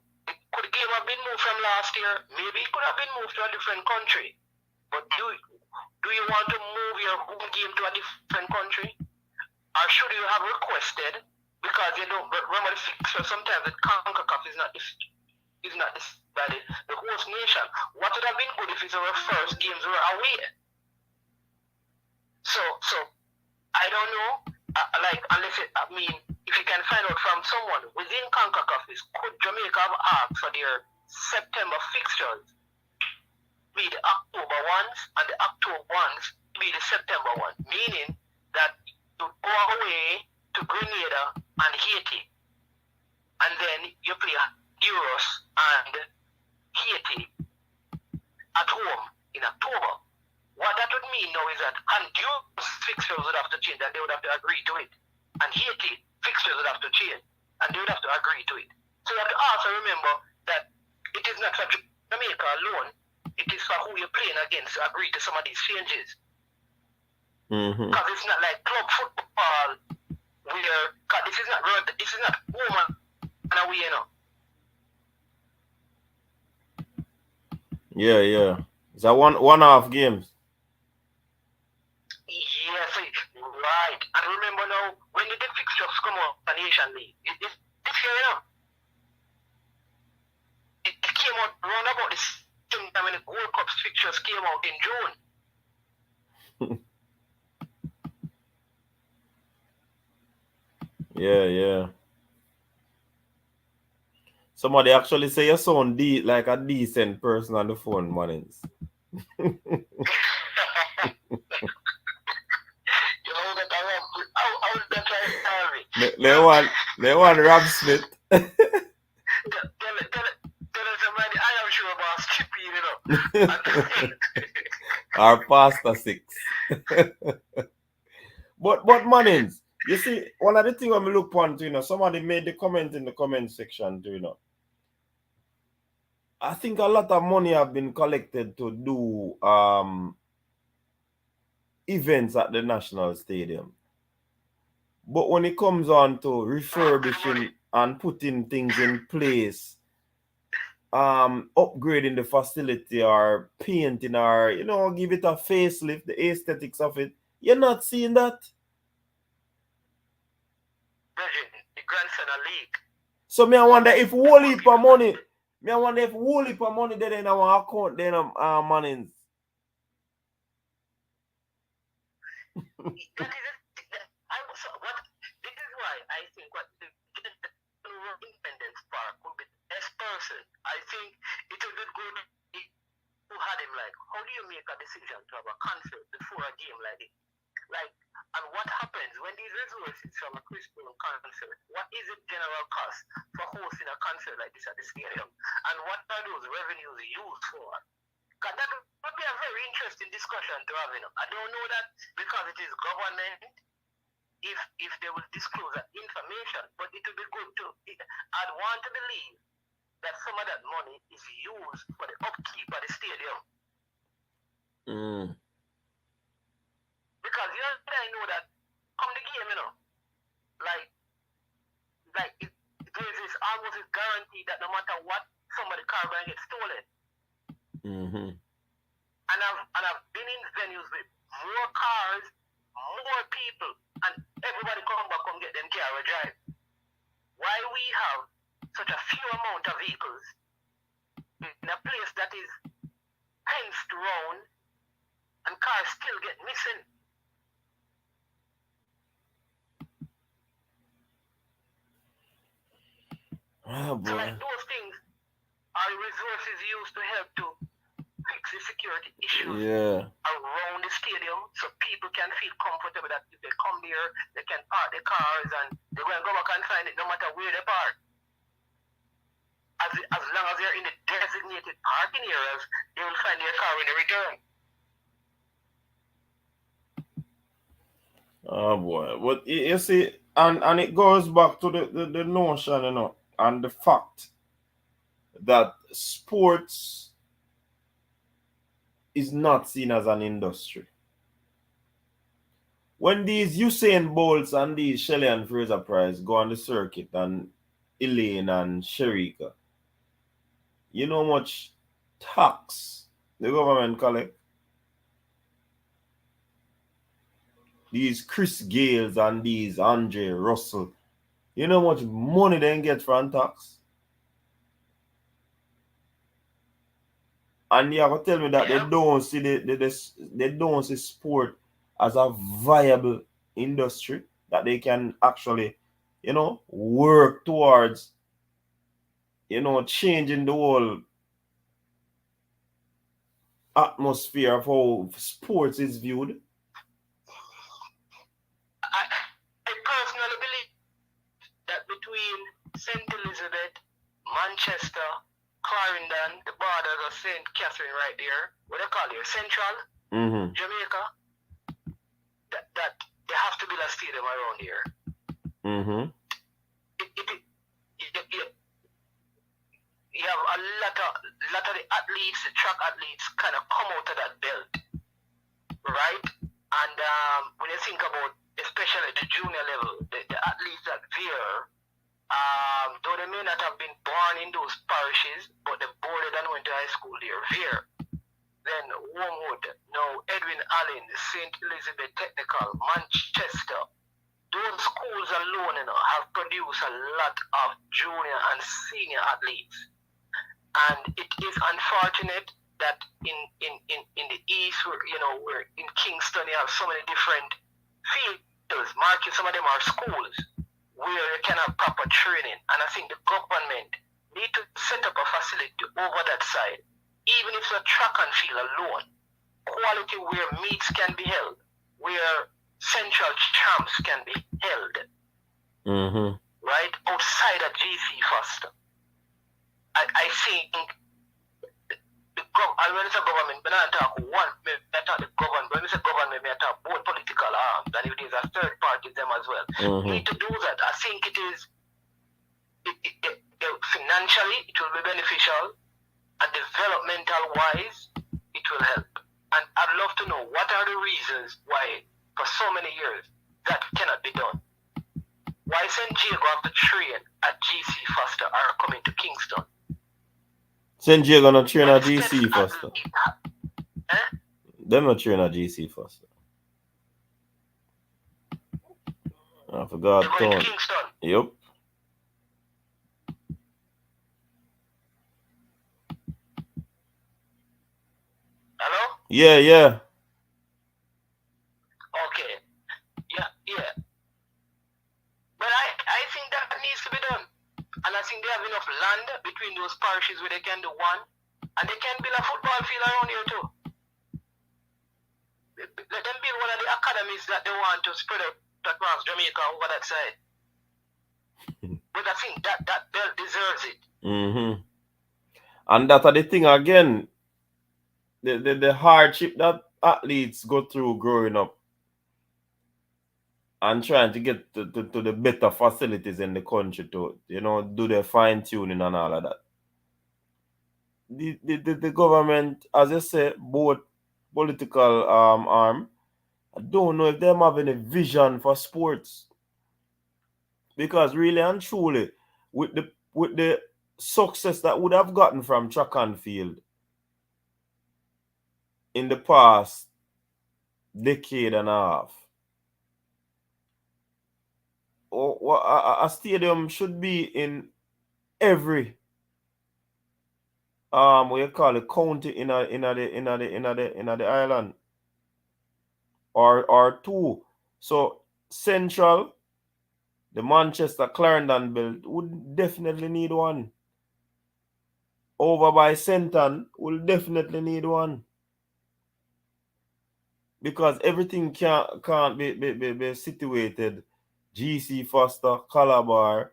could the game have been moved from last year? Maybe it could have been moved to a different country. But do you want to move your home game to a different country? Or should you have requested, because you don't remember the fixture, sometimes the CONCACAF is not decided, the host nation. What would have been good if it's our first games were away? So I don't know, if you can find out from someone within CONCACAF, could Jamaica have asked for their September fixtures be the October ones, and the October ones be the September ones, meaning that you go away to Grenada and Haiti, and then you play Euros and Haiti at home in October. What that would mean now is that Honduras fixtures would have to change, and they would have to agree to it. And Haiti fixtures would have to change, and they would have to agree to it. So you have to also remember that it is not for Jamaica alone, it is for who you're playing against to agree to some of these changes. Because it's not like club football where, cause this is not home and away, you know. Yeah. It's a one-off games. Yes, right. And remember now, when the fixtures come out on the Asian League, this year, you know, it came out round about the same time when the World Cup fixtures came out in June. Yeah. Somebody actually say you sound like a decent person on the phone, Manins. They want Rob Smith. Tell somebody I am sure about Skippy, you know. Or Pasta 6. But Mannings, you see, one of the things when we look on to, somebody made the comment in the comment section too, I think a lot of money have been collected to do events at the National Stadium. But when it comes on to refurbishing and putting things in place, upgrading the facility or painting or, give it a facelift, the aesthetics of it, you're not seeing that. The grandson a league. So me I wonder if whole heap of money, they're in our account, then Mannings. This is why I think what the Independence Park will be the best person. I think it would be good if you had him like, how do you make a decision to have a concert before a game like this? Like, and what happens when these resources from a Christian concert, what is the general cost for hosting a concert like this at the stadium? And what are those revenues used for? Because that would be a very interesting discussion to have. I don't know that because it is government, if they will disclose that information, but it would be good to, I'd want to believe that some of that money is used for the upkeep of the stadium. Because I know that come the game, like there's this almost a guarantee that no matter what, some of the car going to get stolen. And I've been in venues with more cars, more people, and everybody come get them car or drive. Why we have such a few amount of vehicles in a place that is fenced around and cars still get missing. Oh, boy. So like those things are resources used to help to fix the security issues around the stadium so people can feel comfortable that if they come there, they can park their cars and they're going to go back and find it no matter where they park. As long as they're in the designated parking areas, they will find their car when they return. Oh boy. But you see, and it goes back to the notion, and the fact that sports is not seen as an industry. When these Usain Bolts and these Shelley and Fraser Price go on the circuit and Elaine and Sherika, you know how much tax the government collect? These Chris Gales and these Andre Russell, you know how much money they get from tax? And you have to tell me that they don't see they don't see sport as a viable industry that they can actually, work towards, changing the whole atmosphere of how sports is viewed. I personally believe that between St. Elizabeth, Manchester, Clarendon, the borders of St. Catherine right there, what they call it, Central, Jamaica, that they have to build a stadium around here. You have a lot of the athletes, the track athletes, kind of come out of that belt, right? And when you think about, especially at the junior level, the athletes that veer, though they may not have been born in those parishes, but they boarded and went to high school there, veer. Then Wormwood, now Edwin Allen, St. Elizabeth Technical, Manchester. Those schools alone, have produced a lot of junior and senior athletes. And it is unfortunate that in the East, where in Kingston, you have so many different fields, market, some of them are schools, where you can have proper training. And I think the government need to set up a facility over that side, even if it's a track and field alone, quality where meets can be held, where central champs can be held, right, outside of GC first. I think when it's a government, but I talk one, I I talk the government, when we say government, I talk both political arms, and if there's a third party, them as well. Need to do that. I think it is, financially, it will be beneficial, and developmental wise, it will help. And I'd love to know what are the reasons why, for so many years, that cannot be done. Why St. Diego have to train at GC Foster are coming to Kingston? St. Diego not train at GC Foster. Them not train at GC Foster. I forgot. They're going to Kingston. Yep. Hello? Yeah. Okay. Yeah. But I think that needs to be done. And I think they have enough land between those parishes where they can do one. And they can build a football field around here too. Let them build one of the academies that they want to spread out across Jamaica over that side. But I think that belt deserves it. And that are the thing again. The hardship that athletes go through growing up and trying to get to the better facilities in the country to, do their fine tuning and all of that. The government, as I say, both political arm, I don't know if them have any vision for sports. Because really and truly, with the success that would have gotten from track and field in the past decade and a half, a stadium should be in every what you call it, county in the island, or two. So Central, the Manchester Clarendon belt would definitely need one. Over by Senton will definitely need one. Because everything can't be situated GC Foster Calabar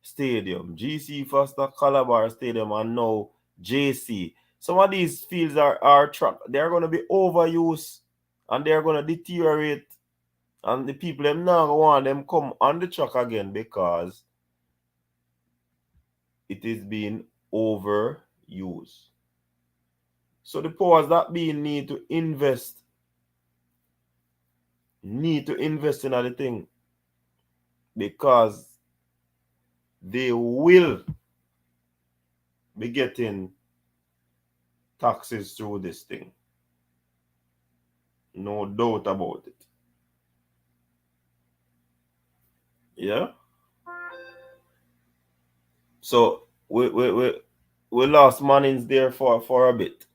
Stadium, GC Foster Calabar Stadium, and now JC. Some of these fields are track. They're going to be overused and they're going to deteriorate. And the people them now want them come on the track again because it is being overused. So the powers that be need to invest in other thing, because they will be getting taxes through this thing. No doubt about it. Yeah. So we lost Mannings there for a bit.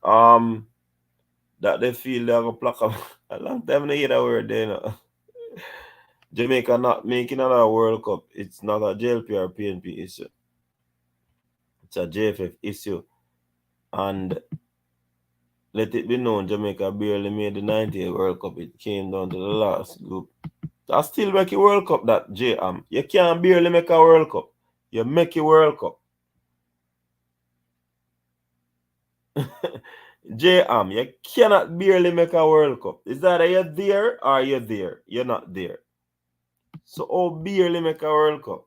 That they feel they have a pluck of a long time they hear that word there, Jamaica not making another World Cup. It's not a JLP or PNP issue. It's a JFF issue. And let it be known, Jamaica barely made the 90th World Cup. It came down to the last group. I still make a World Cup, that JM. You can't barely make a World Cup. You make a World Cup. JM, you cannot barely make a World Cup. Is that you're there or you're there? You're not there. So how barely make a World Cup?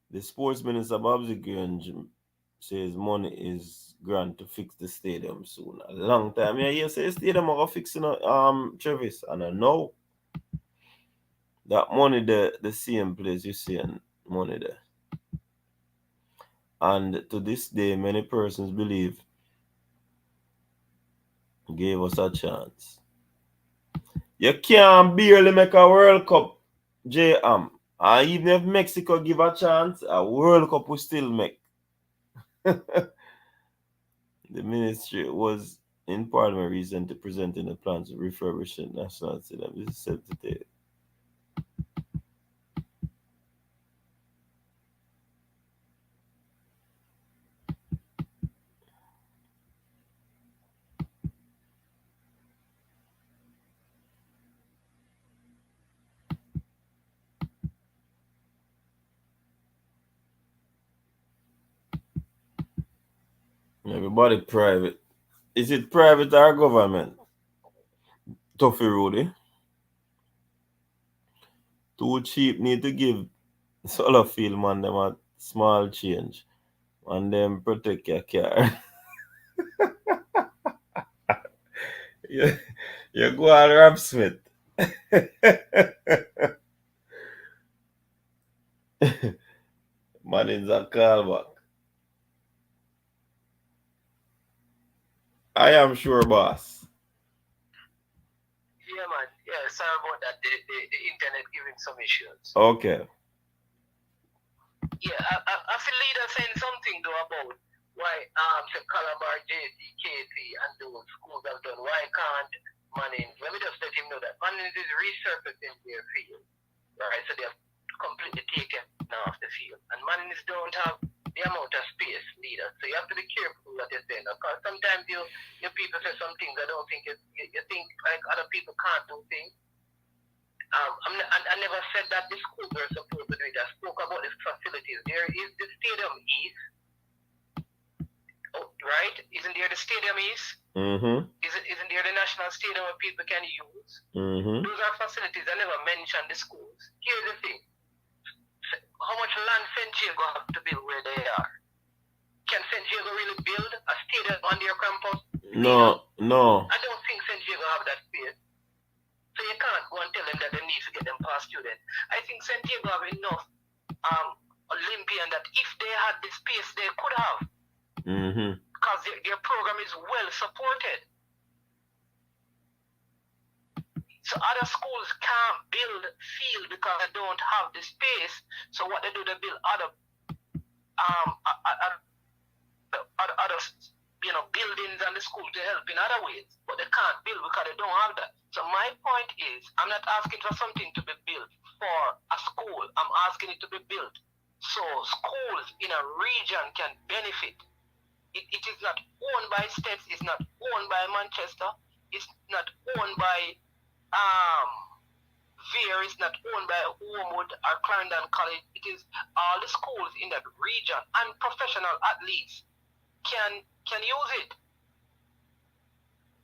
The sports minister Babs Grange says money is grant to fix the stadium soon. A long time. Yeah, you say the stadium are fixing Travis. And I know that money the same place you see and money there. And to this day, many persons believe gave us a chance. You can't barely make a World Cup, JM. And even if Mexico give a chance, a World Cup will still make. The ministry was in Parliament recently presenting the plans to refurbish the National Stadium. This is said today. Everybody private. Is it private or government? Toughy Rudy. Too cheap, need to give solar field man them a small change. And then protect your car. you go on Rob Smith. Man is a callback. I am sure, boss. Yeah, man. Yeah, sorry about that. The internet giving some issues. Okay. Yeah, I feel leader saying something though about why the Calabar, JCKC and those schools have done. Why can't Mannings? Let me just let him know that Mannings is resurfacing their field, right? So they have completely taken off the field, and Mannings don't have the amount of space, leader. So you have to be careful what you're saying, because sometimes you people say some things I don't think you think like other people can't do things. I never said that the schools are supposed to do it. I spoke about the facilities. There is the stadium east, right? Isn't there the stadium east? Mm-hmm. Isn't there the national stadium where people can use? Mm-hmm. Those are facilities. I never mentioned the schools. Here's the thing. How much land St. Diego have to build where they are? Can St. Diego really build a stadium on their campus? No. I don't think St. Diego have that space. So you can't go and tell them that they need to get them past students. I think St. Diego have enough Olympian that if they had the space, they could have. Mm-hmm. Because their program is well supported. So other schools can't build field because they don't have the space. So what they do, they build other buildings and the school to help in other ways, but they can't build because they don't have that. So my point is, I'm not asking for something to be built for a school. I'm asking it to be built so schools in a region can benefit. It is not owned by states. It's not owned by Manchester. It's not owned by Veer. It's not owned by Homewood or Clarendon College. It is all the schools in that region and professional athletes can use it.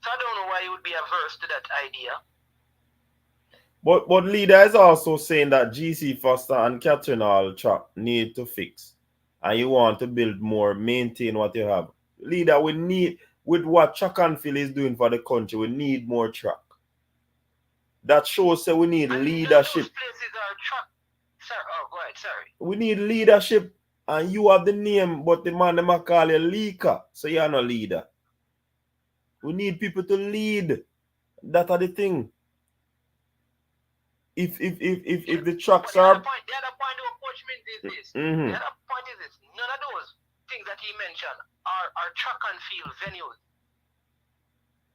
So I don't know why you would be averse to that idea. But leader is also saying that GC Foster and Catherine Hall track need to fix. And you want to build more, maintain what you have. Leader, we need, with what track and field is doing for the country, we need more track. That shows that we need and leadership. Those places are track. Sir, oh, go ahead, sorry. We need leadership. And you have the name, but the man them call you leaker. So you're not leader. We need people to lead. That are the thing. If the tracks are... The other point of Coach Mins is this. Mm-hmm. The other point is this. None of those things that he mentioned are track and field venues.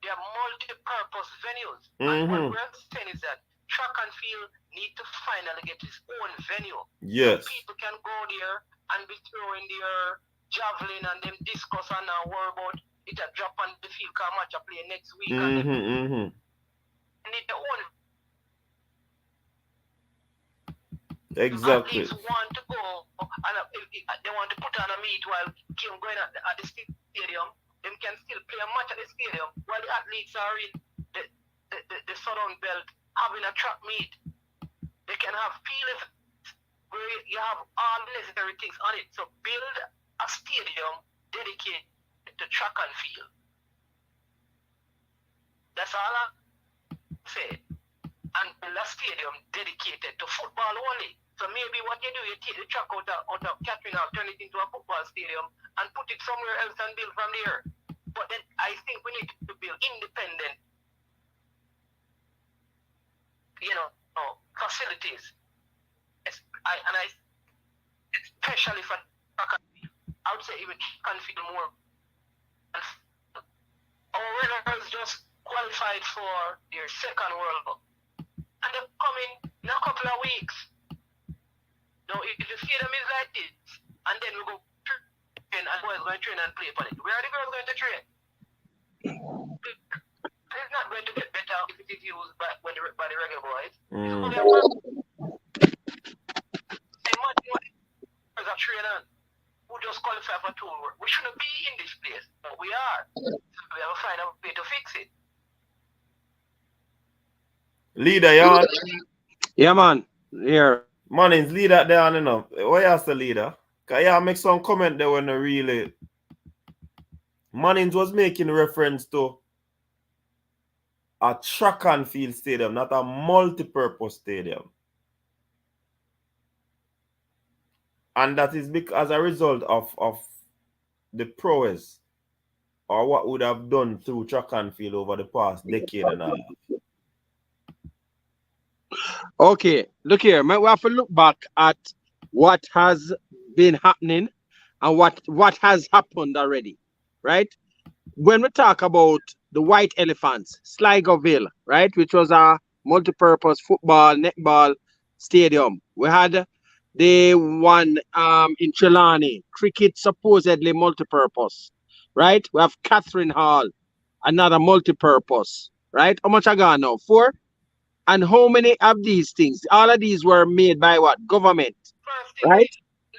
They are multi-purpose venues. Mm-hmm. And what we're saying is that track and field need to finally get its own venue. Yes. So people can go there and be throwing their javelin and them discuss and now worry about it a drop on the field because match a play next week. Mm-hmm. They need their own. Exactly. Athletes want to go and they want to put on a meet while Kim going at the stadium. Them can still play a match at the stadium while the athletes are in the Southern Belt having a track meet. They can have fields where you have all necessary things on it. So build a stadium dedicated to track and field. That's all I say. And build a stadium dedicated to football only. So maybe what you do, you take the track out of Catherine Hall, turn it into a football stadium, and put it somewhere else and build from there. But then I think we need to build independent, facilities. Especially for track and field. I would say even track and field more. Our runners just qualified for their second World Cup. And they're coming in a couple of weeks. Now, if the stadium is like this, and then we go train, and boys going to train and play upon it, where are the girls going to train? It's not going to get better if it is used by the Reggae Boyz. Imagine what the girls are training. Who just qualify for tour. We shouldn't be in this place, but we are. So we have to find a way to fix it. Leader, you on? Yeah, man. Here. Mannings, leader there on enough. What you ask the leader? Cause yeah, make some comment there when really Mannings was making reference to a track and field stadium, not a multi-purpose stadium. And that is because as a result of the prowess or what would have done through track and field over the past decade and a half. Okay, look here. We have to look back at what has been happening and what has happened already, right? When we talk about the White Elephants, Sligoville, right, which was a multi-purpose football, netball stadium. We had the one in Trelawney, cricket supposedly multi-purpose, right? We have Catherine Hall, another multi-purpose, right? How much I got now? 4? And how many of these things? All of these were made by what? Government, First thing, right?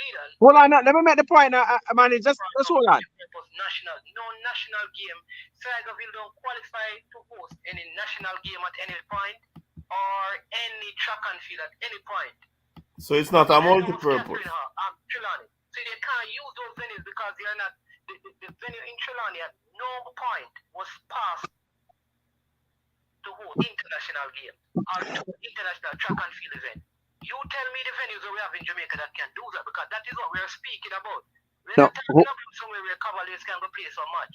leader. Hold on, let me make the point, man. Just hold on. National, no national game. Sligoville don't qualify to host any national game at any point or any track and field at any point. So it's not a multi-purpose. Trelawney. So they can't use those venues because they are not. The venue in Trelawney at no point was passed to hold international game or international track and field event. You tell me the venues that we have in Jamaica that can do that, because that is what we are speaking about. We're not talking about somewhere where Cavaliers can go play so much.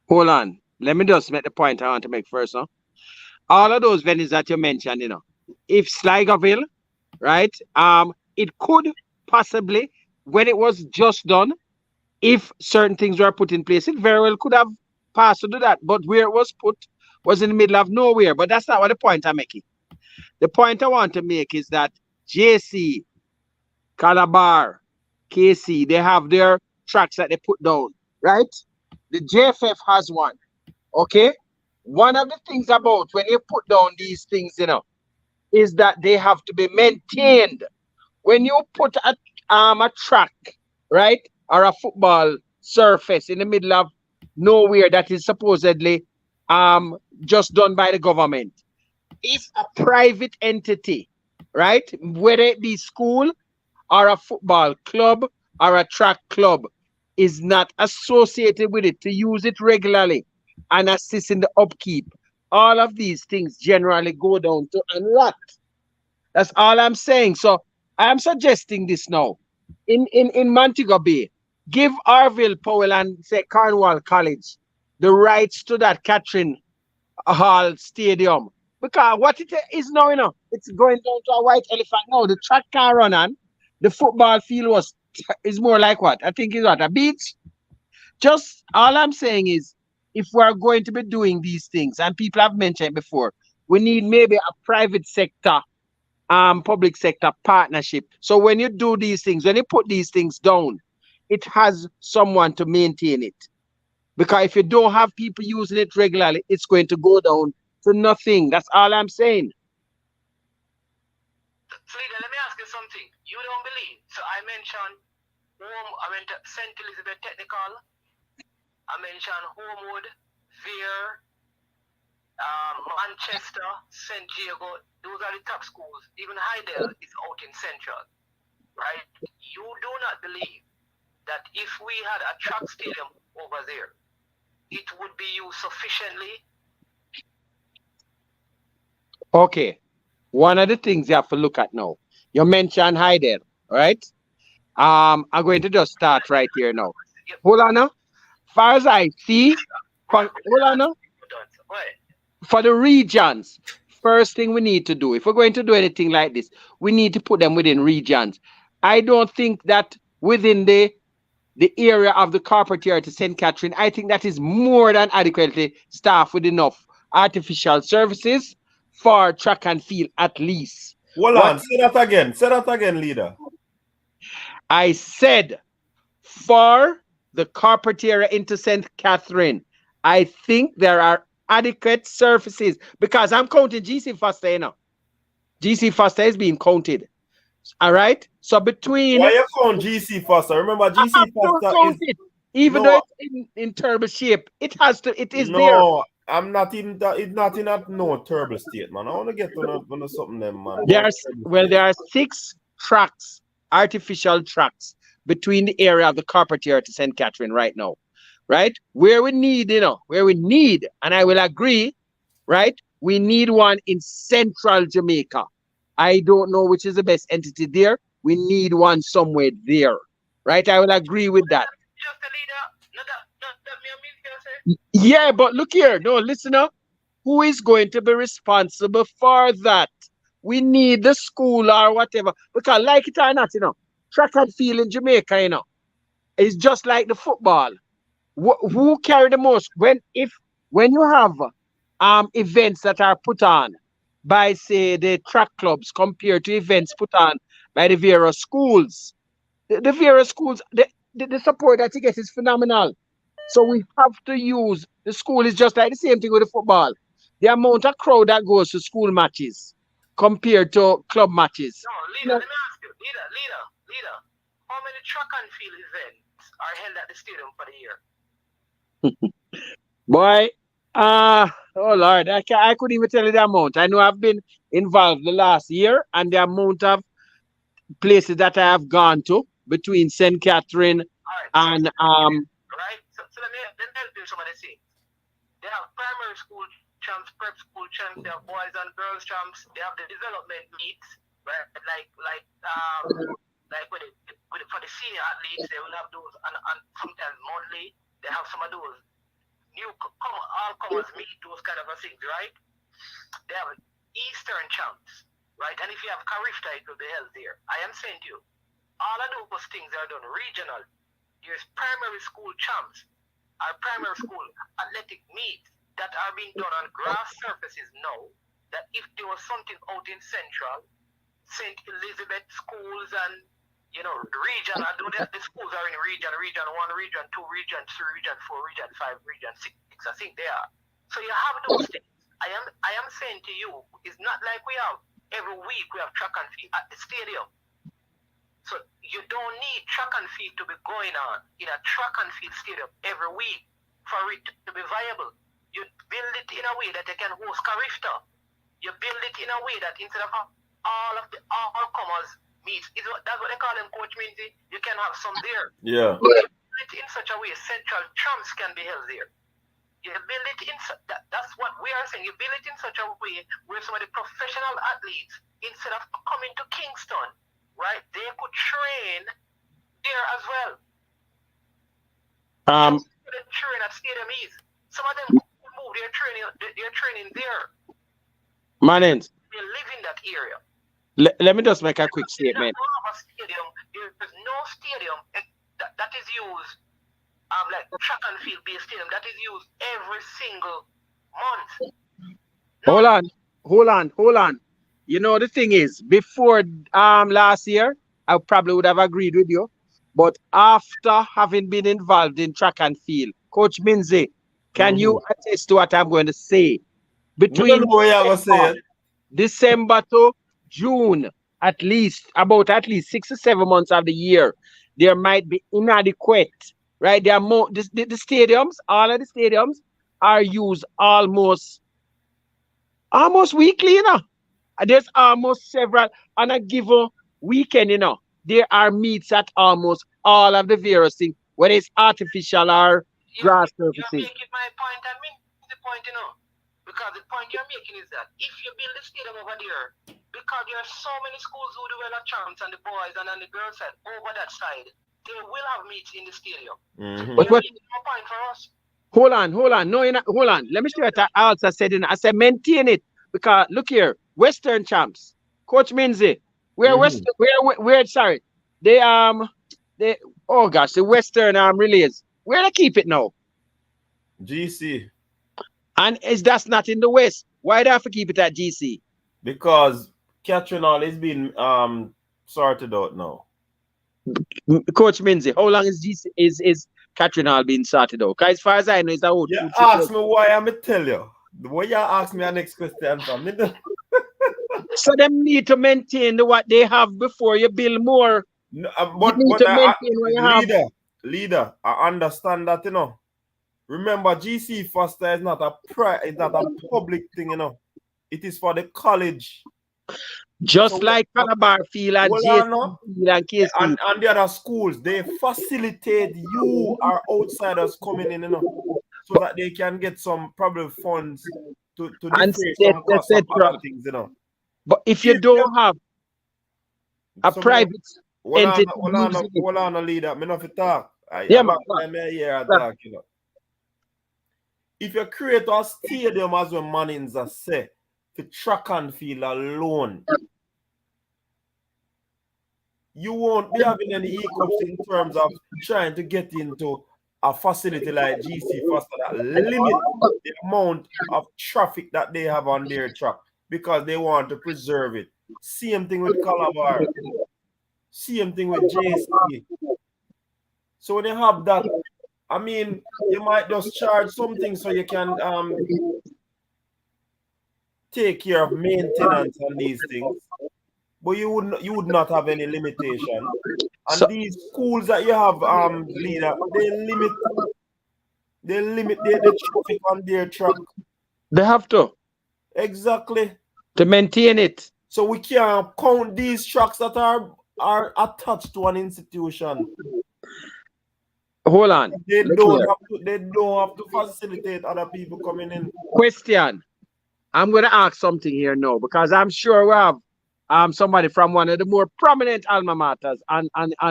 Hold on. Let me just make the point I want to make first. All of those venues that you mentioned, if Sligoville, right, it could possibly, when it was just done, if certain things were put in place, it very well could have passed to do that. But where it was put was in the middle of nowhere. But that's not what the point I'm making. The point I want to make is that JC, Calabar, KC, they have their tracks that they put down, right? The JFF has one, okay? One of the things about when you put down these things, is that they have to be maintained. When you put a track, right, or a football surface in the middle of nowhere that is supposedly just done by the government, if a private entity, right, whether it be school or a football club or a track club, is not associated with it to use it regularly and assist in the upkeep, all of these things generally go down to a lot. That's all I'm saying. So I'm suggesting this now. In Montego Bay, give Arville Powell and say Cornwall College the rights to that Catherine Hall Stadium. Because what it is now, it's going down to a White Elephant now. The track can't run on. The football field is more like what? I think it's what? A beach? Just all I'm saying is, if we're going to be doing these things, and people have mentioned before, we need maybe a private sector, public sector partnership. So when you do these things, when you put these things down, it has someone to maintain it. Because if you don't have people using it regularly, it's going to go down to nothing. That's all I'm saying. Frida, let me ask you something. You don't believe. So I mentioned St. Elizabeth Technical. I mentioned Homewood, Veer, Manchester, St. Diego. Those are the top schools. Even Hydel is out in Central, right? You do not believe that if we had a track stadium over there, it would be used sufficiently? Okay. One of the things you have to look at now. You mentioned Hydel, right? I'm going to just start right here now. Hold on now. Far as I see, hold on now. For the regions, first thing we need to do, if we're going to do anything like this, we need to put them within regions. I don't think that within the area of the Carpentier to St. Catherine, I think that is more than adequately staffed with enough artificial services for track and field at least. Hold on, say that again. Say that again, leader. I said for the Carpentier into St. Catherine, I think there are adequate surfaces because I'm counting GC Foster, GC Foster is being counted. All right. So between Why you count GC Foster? Remember, GC don't Foster count is it, even though no, it's in terrible shape, it has to. It is there. no. I'm not in that. It's not in that no terrible state, man. I want to get on something, them man. There About are terrible well, state. there are 6 tracks, artificial tracks between the area of the Carpentier to St. Catherine right now, right? Where we need, where we need, and I will agree, right? We need one in central Jamaica. I don't know which is the best entity there. We need one somewhere there, right? I will agree with that. Just the leader, no, that me a million say. Yeah, but look here, no, listen up. Who is going to be responsible for that? We need the school or whatever. Because like it or not, track and field in Jamaica, it's just like the football. Who carry the most? When you have events that are put on by say the track clubs compared to events put on by the various schools, the various schools, the support that you get is phenomenal. So we have to use the school is just like the same thing with the football. The amount of crowd that goes to school matches compared to club matches. No, leader, let me ask you, leader. How many track and field events are held at the stadium for the year? Boy, oh Lord, I couldn't even tell you the amount. I know I've been involved the last year and the amount of places that I have gone to between St. Catherine Alright, and right? So let me help you with some of the things. They have primary school champs, prep school champs, they have boys and girls champs, they have the development meets, right? Like for the senior athletes, they will have those and sometimes monthly. They have some of those all comers meet, those kind of things, right? They have Eastern champs, right? And if you have Carifta, it will be held there. I am saying to you, all of those things are done regional. There's primary school champs, our primary school athletic meets that are being done on grass surfaces now. That if there was something out in Central, St. Elizabeth schools and region, I know that the schools are in region 1, region 2, region 3, region 4, region 5, region 6. I think they are. So you have those things. I am saying to you, it's not like we have every week we have track and field at the stadium. So you don't need track and field to be going on in a track and field stadium every week for it to be viable. You build it in a way that they can host Carifta. You build it in a way that instead of all of the all-comers meets, that's what they call them, Coach Minzy, you can have some there. Yeah. You build it in such a way central champs can be held there. You build it in that's what we are saying. You build it in such a way where some of the professional athletes, instead of coming to Kingston, right, they could train there as well. The training at Stadium East. Some of them could move their training there. Manins. They live in that area. Let me just make a quick statement. There's no stadium that is used like track and field based stadium that is used every single month. Hold on. The thing is, before last year, I probably would have agreed with you. But after having been involved in track and field, Coach Minzy, can you attest to what I'm going to say? Between December to June, at least 6 or 7 months of the year, there might be inadequate, right? There are more the stadiums, all of the stadiums are used almost weekly, There's almost several on a given weekend, there are meets at almost all of the various things, whether it's artificial or grass surfaces. You're making my point, I mean the point, because the point you're making is that if you build the stadium over there, because there are so many schools who do well at champs and the boys and on the girls side over that side, they will have meets in the stadium. But what? No point for us. Hold on. No, you're not. Hold on. Let me show you what I also said. I said maintain it because look here, Western champs, Coach Minzy, where sorry, the Western relays, where they keep it now? GC. And that's not in the West. Why do I have to keep it at GC? Because Catherine Hall is being sorted out now. Coach Minzy, how long is GC is Catherine Hall being sorted out? Because as far as I know, it's a whole. Ask me why I'm tell you. The way you ask me our next question from me. So them need to maintain what they have before you build more. No, You need to maintain what you have. leader, I understand that, you know. Remember, GC Foster is not a public thing, you know. It is for the college. Just So, like Calabar Field and well, JC no, Field and KC. and the other schools, they facilitate you or outsiders coming in, you know, so that they can get some probably funds to defray some costs of other things, you know. But if you don't have a private entity, hold on, leader. Me not fi talk. Yeah, man. Here talk, you know. If you create a stadium, as when Mannings are say, for track and field alone, you won't be having any hiccups in terms of trying to get into a facility like GC Foster that limit the amount of traffic that they have on their track because they want to preserve it. Same thing with Calabar. Same thing with JC. So when you have that, I mean, you might just charge something so you can take care of maintenance on these things. But you would not have any limitation. And so, these schools that you have, leader, they limit the traffic on their track. They have to. Exactly. To maintain it. So we can't count these tracks that are attached to an institution. Hold on. They don't have to facilitate other people coming in. Question. I'm going to ask something here now because I'm sure we have somebody from one of the more prominent alma maters on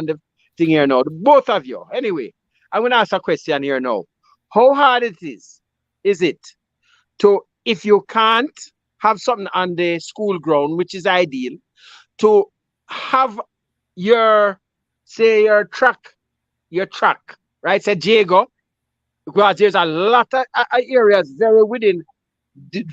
the thing here now. Both of you. Anyway, I'm going to ask a question here now. How hard is it to, if you can't have something on the school ground, which is ideal, to have your track, right? Say Diego, because there's a lot of areas very within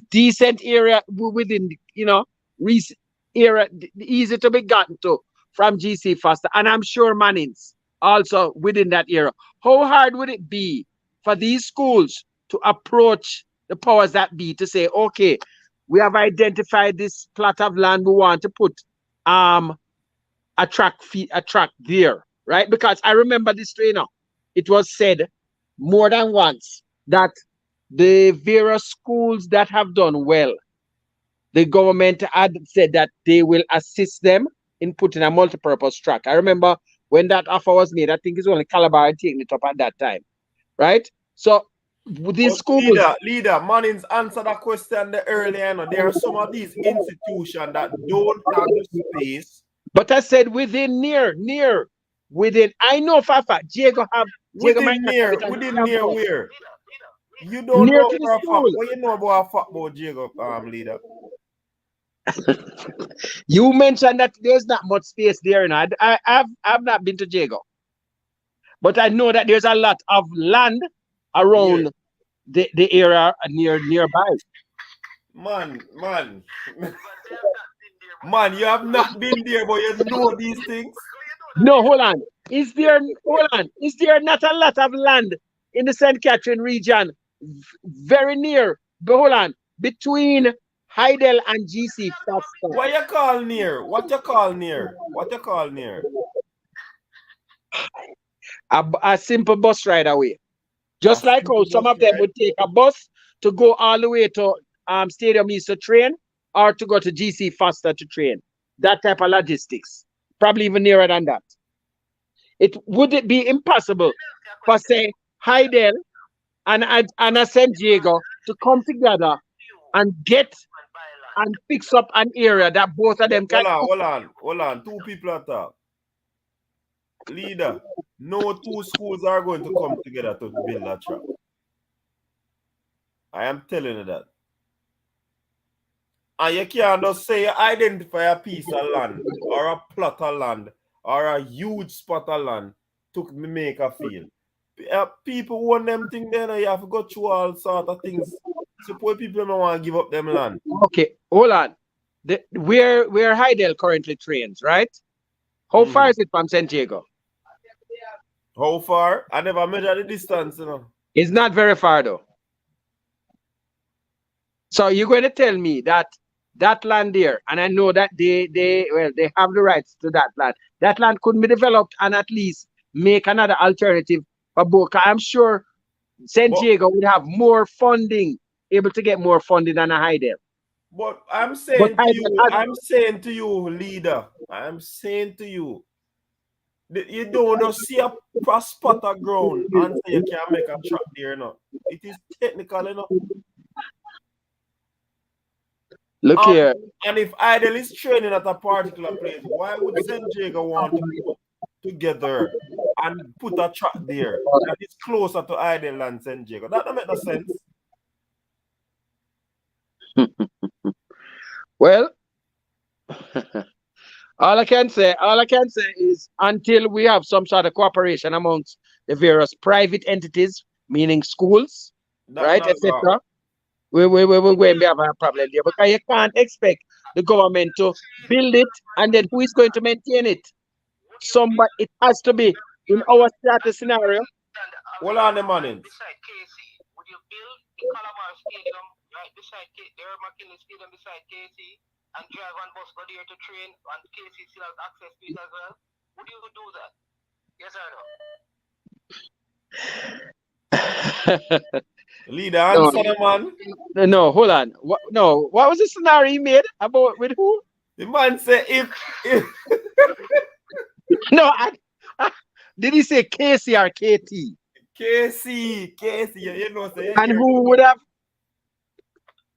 decent area within, you know, recent area, easy to be gotten to from GC Foster, and I'm sure Mannings also within that area. How hard would it be for these schools to approach the powers that be to say, okay, we have identified this plot of land, we want to put a track there, right? Because I remember this trainer, it was said more than once that the various schools that have done well, the government had said that they will assist them in putting a multi-purpose track. I remember when that offer was made, I think it's only Calabar taking it up at that time, right? So these schools... Leader, Mannings answer that question earlier. You know, there are some of these institutions that don't have the space. But I said within, I know Fafa, Diego have... Within near where? You don't know for a fact. What you know about a fact about Diego, leader? You mentioned that there's not much space there, and I've not been to Diego, but I know that there's a lot of land around the area nearby. Man, you have not been there, but you know these things. No, hold on. Is there not a lot of land in the St. Catherine region, very near? But hold on, between Heidel and GC Foster. What you call near? A simple bus ride away. Just like how some of them would take a bus to go all the way to Stadium East to train, or to go to GC Foster to train. That type of logistics. Probably even nearer than that. Would it be impossible for, say, Heidel and San Diego to come together and fix up an area that both of them can... Hold on. Two people are talking. Leader, no two schools are going to come together to build a track. I am telling you that. And you can't just say you identify a piece of land or a plot of land or a huge spot of land to make a field. People want them things then, you have to go through all sort of things. Suppose people don't want to give up them land. Okay, hold on. Where Heidel currently trains, right? How far is it from San Diego? How far? I never measured the distance, you know. It's not very far though. So you're going to tell me that that land there, and I know that they have the rights to that land. That land could be developed and at least make another alternative for both. 'Cause I'm sure San But Diego would have more funding, able to get more funding than a Heidel. I'm But saying to Heidel you, has leader, I'm saying to you, you don't just see a spot of ground and say you can't make a track there, no. It is technical enough. look And, here. and if Idle is training at a particular place, why would San Diego want to put together and put a track there that is closer to Idle than San Diego? That don't make no sense. Well, all I can say is until we have some sort of cooperation amongst the various private entities, meaning schools, That right, not go. etc., we're going to have a problem there because you can't expect the government to build it and then who is going to maintain it? Somebody, it has to be in our status scenario. Hold on the morning. Beside KC, would you build the Calabar Stadium right beside the McKinley Stadium beside KC and drive and bus go there to train and KC still has access to it as well? Would you do that? Yes or no? Leader, answer the man. No, hold on. What was the scenario he made about with who? The man say if No, did he say KC or KT? KC, you know, say And who would have?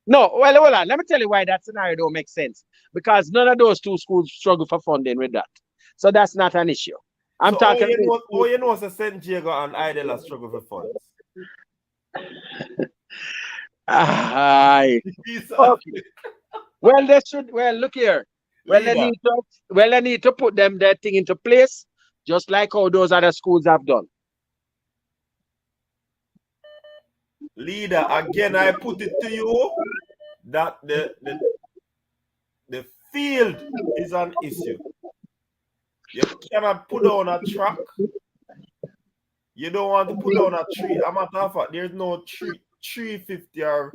No, well, hold on. Let me tell you why that scenario don't make sense. Because none of those two schools struggle for funding with that. So that's not an issue. I'm so talking you know, say St. Diego and Idle struggle for funds. Aye. Okay. Well, they should. Well, look here. Well, they need to put that thing into place, just like how those other schools have done. Leader, again, I put it to you that the field is an issue. You cannot put down a track. You don't want to put down a tree. A matter of fact, there's no 350 or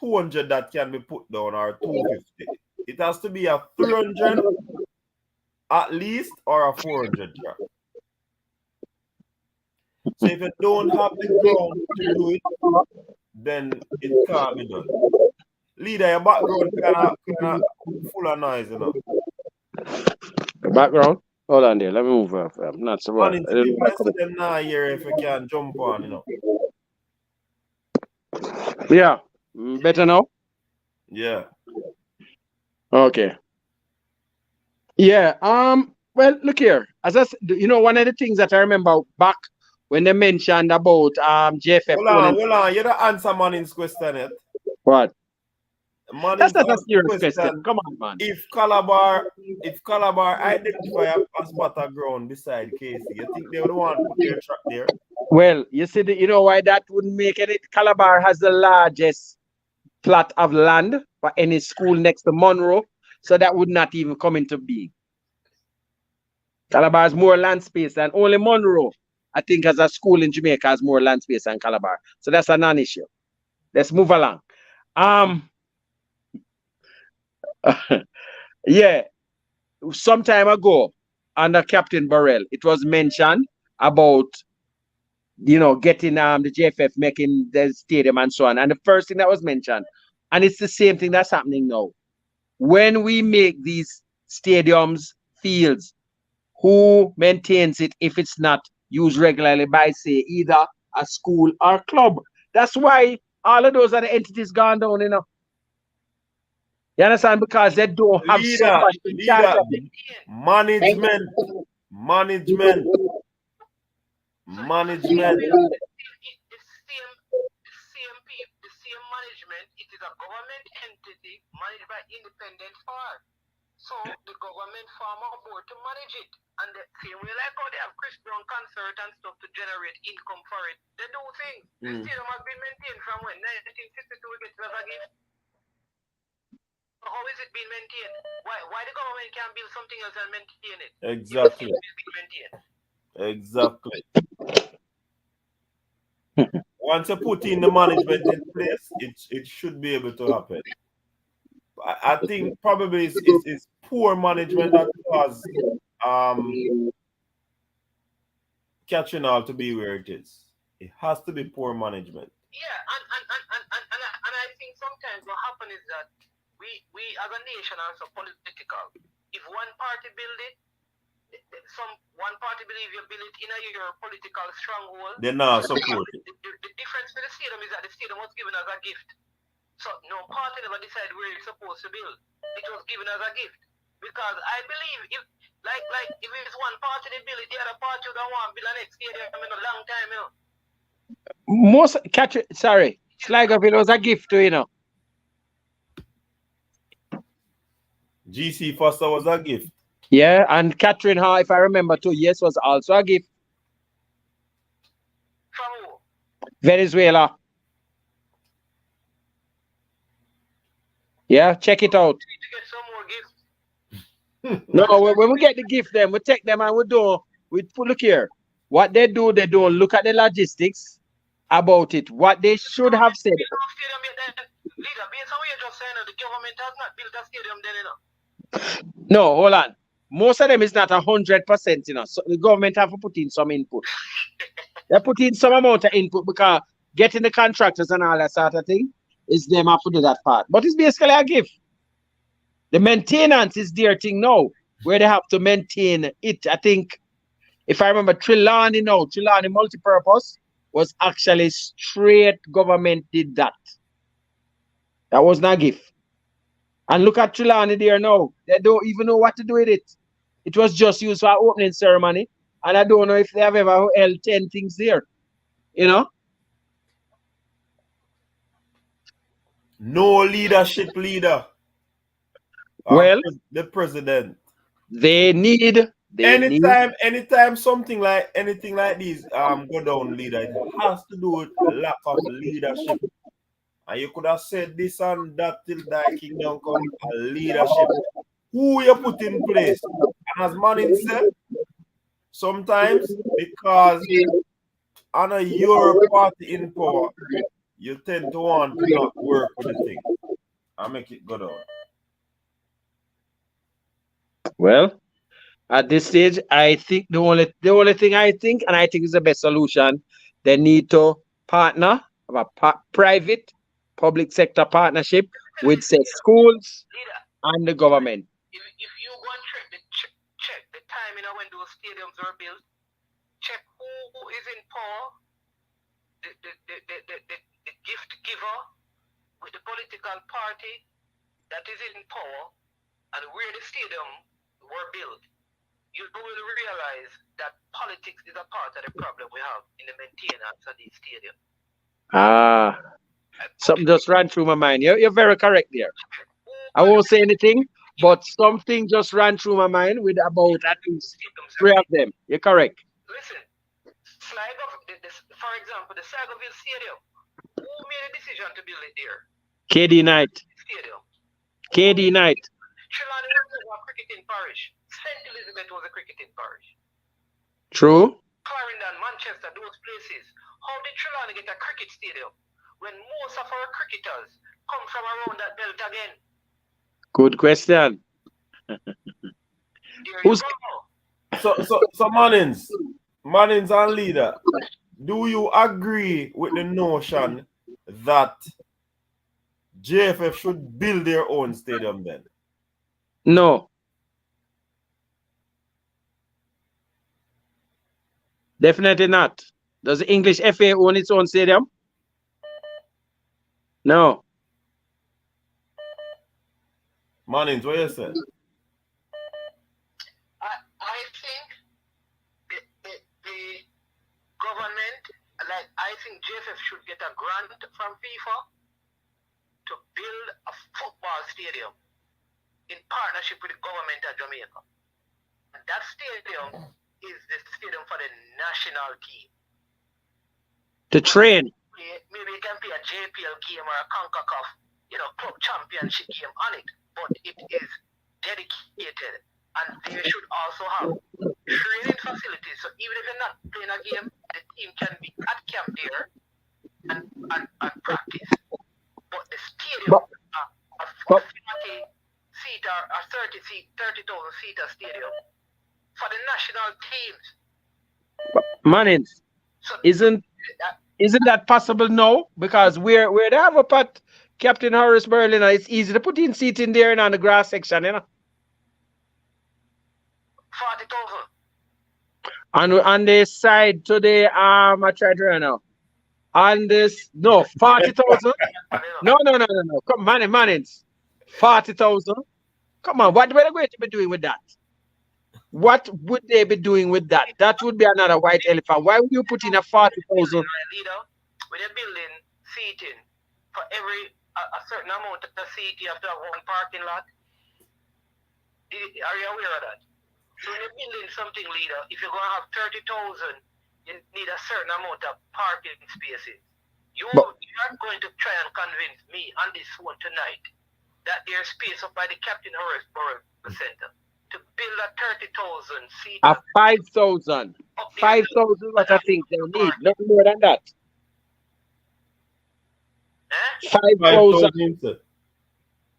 200 that can be put down, or 250. It has to be a 300 at least, or a 400 track. So if you don't have the ground to do it, then it can't be done. Leader, your background kind of full of noise, you know. The background? Hold on there. Let me move up. I'm not so Man, it's people that say them now here if you can jump on, you know. Yeah. Better now? Yeah. Okay. Yeah. Well, look here. As I said, one of the things that I remember back when they mentioned about JFF. Hold on. You don't answer Manning's question yet. What? Manning's That's not a serious question. Come on, man. If Calabar identify a spot of ground beside Casey, you think they would want to put their track there? Well, you see, you know why that wouldn't make any. Calabar has the largest plot of land for any school next to Monroe, so that would not even come into being. Calabar has more land space than only Monroe. I think as a school in Jamaica has more land space than Calabar. So that's a non-issue. Let's move along. Yeah, some time ago under Captain Burrell, it was mentioned about getting the JFF making the stadium and so on. And the first thing that was mentioned, and it's the same thing that's happening now. When we make these stadiums, fields, who maintains it if it's not used regularly by, say, either a school or club? That's why all of those other entities gone down, You understand? Because they don't have somebody in charge of it. Management. The same management, it is a government entity managed by independent firm. So the government form a board to manage it. And the same way like how they have Chris Brown concert and stuff to generate income for it, they do things. The stadium has been maintained from when? 1962 we get to have a gift. How is it being maintained? Why the government can't build something else and maintain it? Exactly. once you put in the management in place, it should be able to happen. I think probably it's poor management that caused catching all to be where it is. It has to be poor management. Yeah, and I think sometimes what happens is that we as a nation are so political. If one party build it, one party believe you build it in your political stronghold. They not support it. The difference with the stadium is that the stadium was given as a gift. So no party never decided where it's supposed to build. It was given as a gift. Because I believe if if it's one party they build it, the other party don't want to build the next stadium in a long time, you know. Sligoville was a gift to, you know. GC Foster was a gift. Yeah, and Catherine Hall, if I remember too, yes, was also a gift. From who? Venezuela. Yeah, check it out. To get some more gifts. No, when we get the gift, then we take them and look here. What they don't look at the logistics about it. What they should have said. Leader, based on what you're just saying, the government has not built a stadium then, you know. No, hold on. Most of them is not 100%, you know. So the government have to put in some input. They put in some amount of input because getting the contractors and all that sort of thing is them have to do that part. But it's basically a gift. The maintenance is their thing now, where they have to maintain it. I think, if I remember, Trelawney Multipurpose was actually straight government did that. That was not a gift. And look at Trelawney there now. They don't even know what to do with it. It was just used for opening ceremony. And I don't know if they have ever held 10 things there. You know? No leadership leader. Well, the president. Anytime something like anything like this go down, leader, it has to do with lack of leadership. And you could have said this and that till thy kingdom come, a leadership. Who you put in place? And as Manning said, sometimes because on your party in power, you tend to want to not work with the thing and make it go down. Well, at this stage, I think the only thing I think, and I think is the best solution, they need to partner, have a private public sector partnership with, say, schools and the government. If you go and check the timing of when those stadiums were built, check who is in power, the gift giver with the political party that is in power, and where the stadium were built. You will realize that politics is a part of the problem we have in the maintenance of these stadiums. Something just ran through my mind. You're very correct there. I won't say anything, but something just ran through my mind with about at least 3 of them. You're correct. Listen, for example, the Sligoville Stadium. Who made a decision to build it there? KD Knight. Stadium. KD Knight. Trelawney was a cricketing parish. St. Elizabeth was a cricketing parish. True. Clarendon, Manchester, those places. How did Trelawney get a cricket stadium when most of our cricketers come from around that belt again? Good question. So Mannings and leader, do you agree with the notion that JFF should build their own stadium then? No. Definitely not. Does the English FA own its own stadium? No. Mannings, what you say? I think the government, I think JFF should get a grant from FIFA to build a football stadium in partnership with the government of Jamaica. And that stadium is the stadium for the national team. To train. Maybe you can play a JPL game or a CONCACAF, club championship game on it, but it is dedicated. And they should also have training facilities. So even if you're not playing a game, the team can be at camp there and practice. But the stadium, a 40-seater, a 30,000-seater stadium for the national teams. Mannings, So isn't that possible now? Because where they have up at Captain Horace Berlin, it's easy to put in seat in there and on the grass section, 40,000. On the side to the I tried to run now. On this 40,000. No. Come Mannings. 40,000. Come on, what were they going to be doing with that? What would they be doing with that? That would be another white elephant. Why would you put in a 40,000? When you're building seating for every a certain amount of seat, you have to have one parking lot. Are you aware of that? So when you're building something, leader, if you're going to have 30,000, you need a certain amount of parking spaces. You're going to try and convince me on this one tonight that there's space up by the Captain Horace Center to build a 30,000 seat. A 5,000. 5,000 what I think they need. Nothing more than that. 5,000.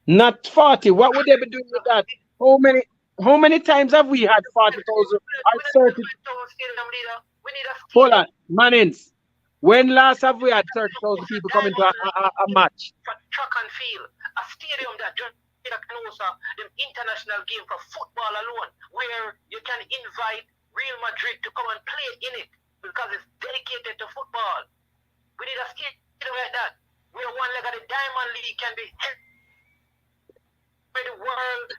Not 40. What would they be doing with that? How many times have we had 40,000 or 30? Hold on, Mannings. When last have we had 30,000 people coming to a match? Track and field, a stadium that just can host the international game for football alone, where you can invite Real Madrid to come and play in it because it's dedicated to football. We need a stadium like that, where one leg of the Diamond League can be held, where the world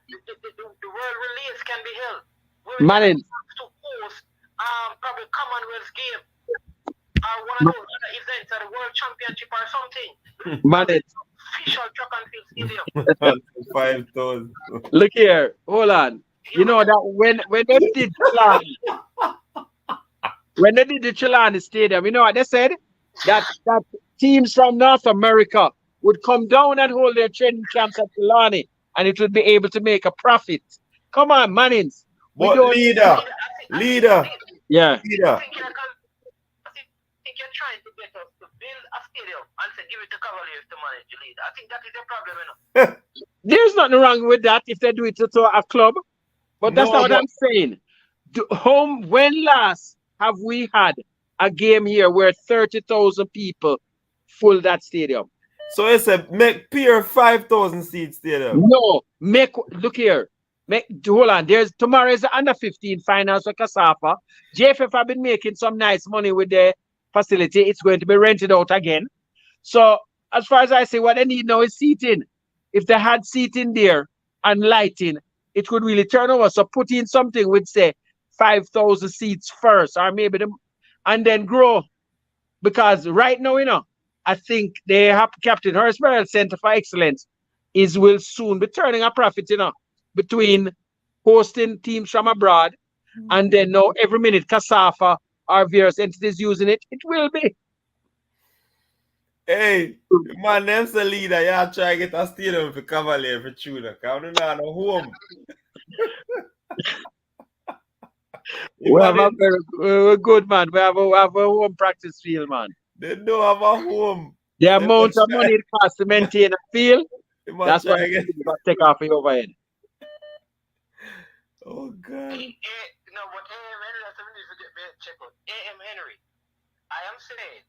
release can be held, where we to host probably Commonwealth game or one of those other events at the World Championship or something. Official track and field stadium. 5,000. Look here, hold on. You know that when they did the Chilani Stadium, you know what they said? That teams from North America would come down and hold their training camps at Chilani, and it would be able to make a profit. Come on, Mannings. But leader. Yeah. I think you're trying to get us to build a stadium and say give it to Cavaliers to manage the leader. I think that is the problem, you know. There's nothing wrong with that if they do it to a club. But that's not what I'm saying. When last have we had a game here where 30,000 people full that stadium? So it's a make pure 5,000 seat stadium. No, look here. Hold on. Tomorrow is the under 15 finals for Kasafa. JFF have been making some nice money with the facility. It's going to be rented out again. So as far as I say, what they need now is seating. If they had seating there and lighting, it could really turn over. So put in something with say 5,000 seats first, or maybe and then grow. Because right now, you know, I think the Captain Horace Berlin Center for Excellence will soon be turning a profit, you know, between hosting teams from abroad and then now every minute Kasafa or various entities using it, it will be. Hey, man, name's the leader. You try to get a stadium for Cavalier for Tuna. Come on, no home. We have a good man. We have a home practice field, man. They don't have a home. The amount of money it costs to maintain a field, that's why you take off your overhead. Oh, God. No, but AM Henry, I am saying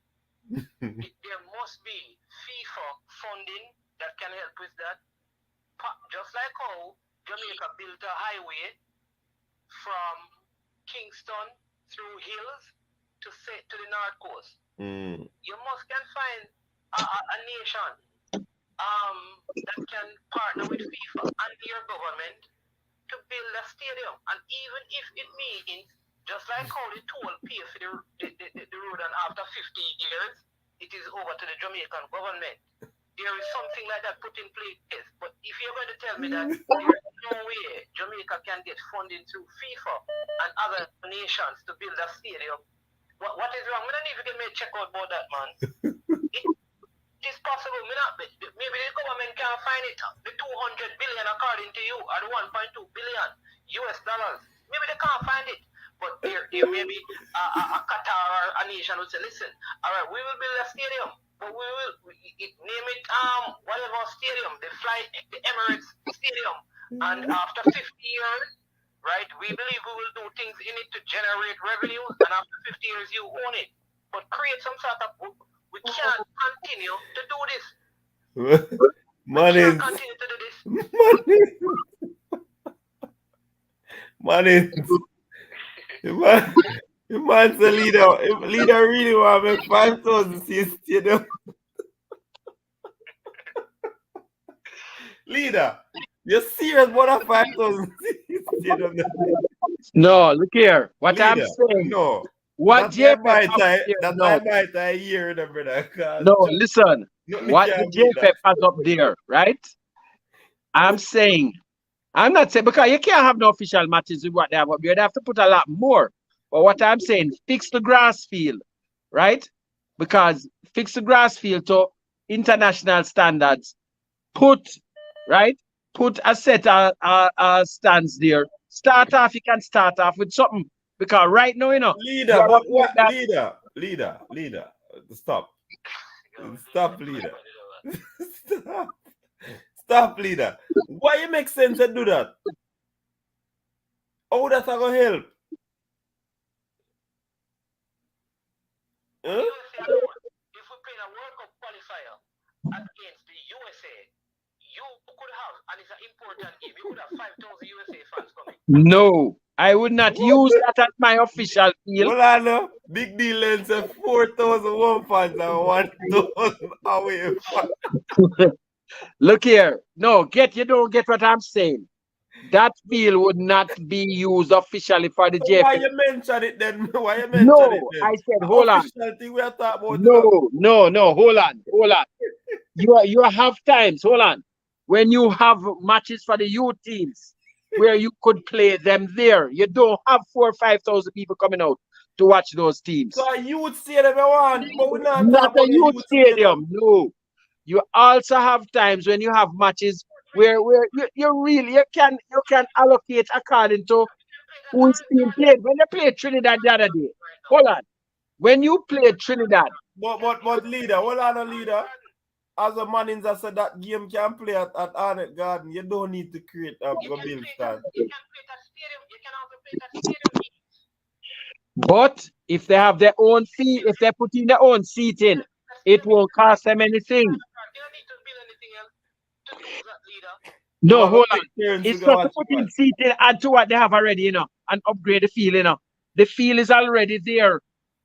there must be FIFA funding that can help with that. Just like how Jamaica built a highway from Kingston through hills to the North Coast. You must can find a nation that can partner with FIFA and your government to build a stadium. And even if it means, just like how the toll pay for the road, and after 50 years, it is over to the Jamaican government. There is something like that put in place. But if you're going to tell me that there's no way Jamaica can get funding through FIFA and other nations to build a stadium, what is wrong? We don't even get me check out about that, man. It is possible. Maybe the government can't find it. The 200 billion according to you, or the 1.2 billion US dollars. Maybe they can't find it. But there may be a Qatar or a nation who say, listen, all right, we will build a stadium, but we will name it whatever stadium, the Emirates Stadium, and after 50 years, right, we believe we will do things in it to generate revenue, and after 50 years you own it. But create some sort of, we can't continue to do this. Money. We can't continue to do this. Money. The man's a leader. If leader really want to make 5,000 seats, you know. Leader, you're serious about a 5,000 seats, you know. No, look here. What Leader, I'm saying. no. What That's JFF my has time. there, That's no. my time here, the brother. No, listen. Nothing What can the beat JFF has up there, right? I'm not saying because you can't have no official matches with what they have up there. They have to put a lot more. But what I'm saying, fix the grass field, right? Because fix the grass field to international standards. Put a set of stands there. Start off, you can start off with something. Because right now, you know. Leader, but what? Leader. Stop, leader. Stop, leader. Why it make sense to do that? How that's gonna help? Huh? If we play a World Cup qualifier against the USA, you could have, and it's an important game, you could have 5,000 USA fans coming. No, I would not use that as my official field. Well, I know. Big deal and say 4,001 fans and 1,000 away fans. Look here. No, you don't get what I'm saying. That field would not be used officially for the JFF. Why you mention it then? No, I said, hold on. Thing we are talking about No, hold on. You have times, hold on. When you have matches for the youth teams where you could play them there, you don't have 4,000 or 5,000 people coming out to watch those teams. So a youth stadium you want, but we're not a youth stadium. No. You also have times when you have matches where you can allocate according to who is being played. When you play Trinidad the other day, hold on. When you play Trinidad, but leader, hold on, leader. As a man in that said that game can play at Arnett Garden, you don't need to create a build stand. You can play that stadium. You can also play that stadium. But if they have their own seat, if they put in their own seating, it won't cost them anything. You don't need to build anything else to do that, leader. No, hold on. It's just to put in seating, add to what they have already, and upgrade the field, The field is already there.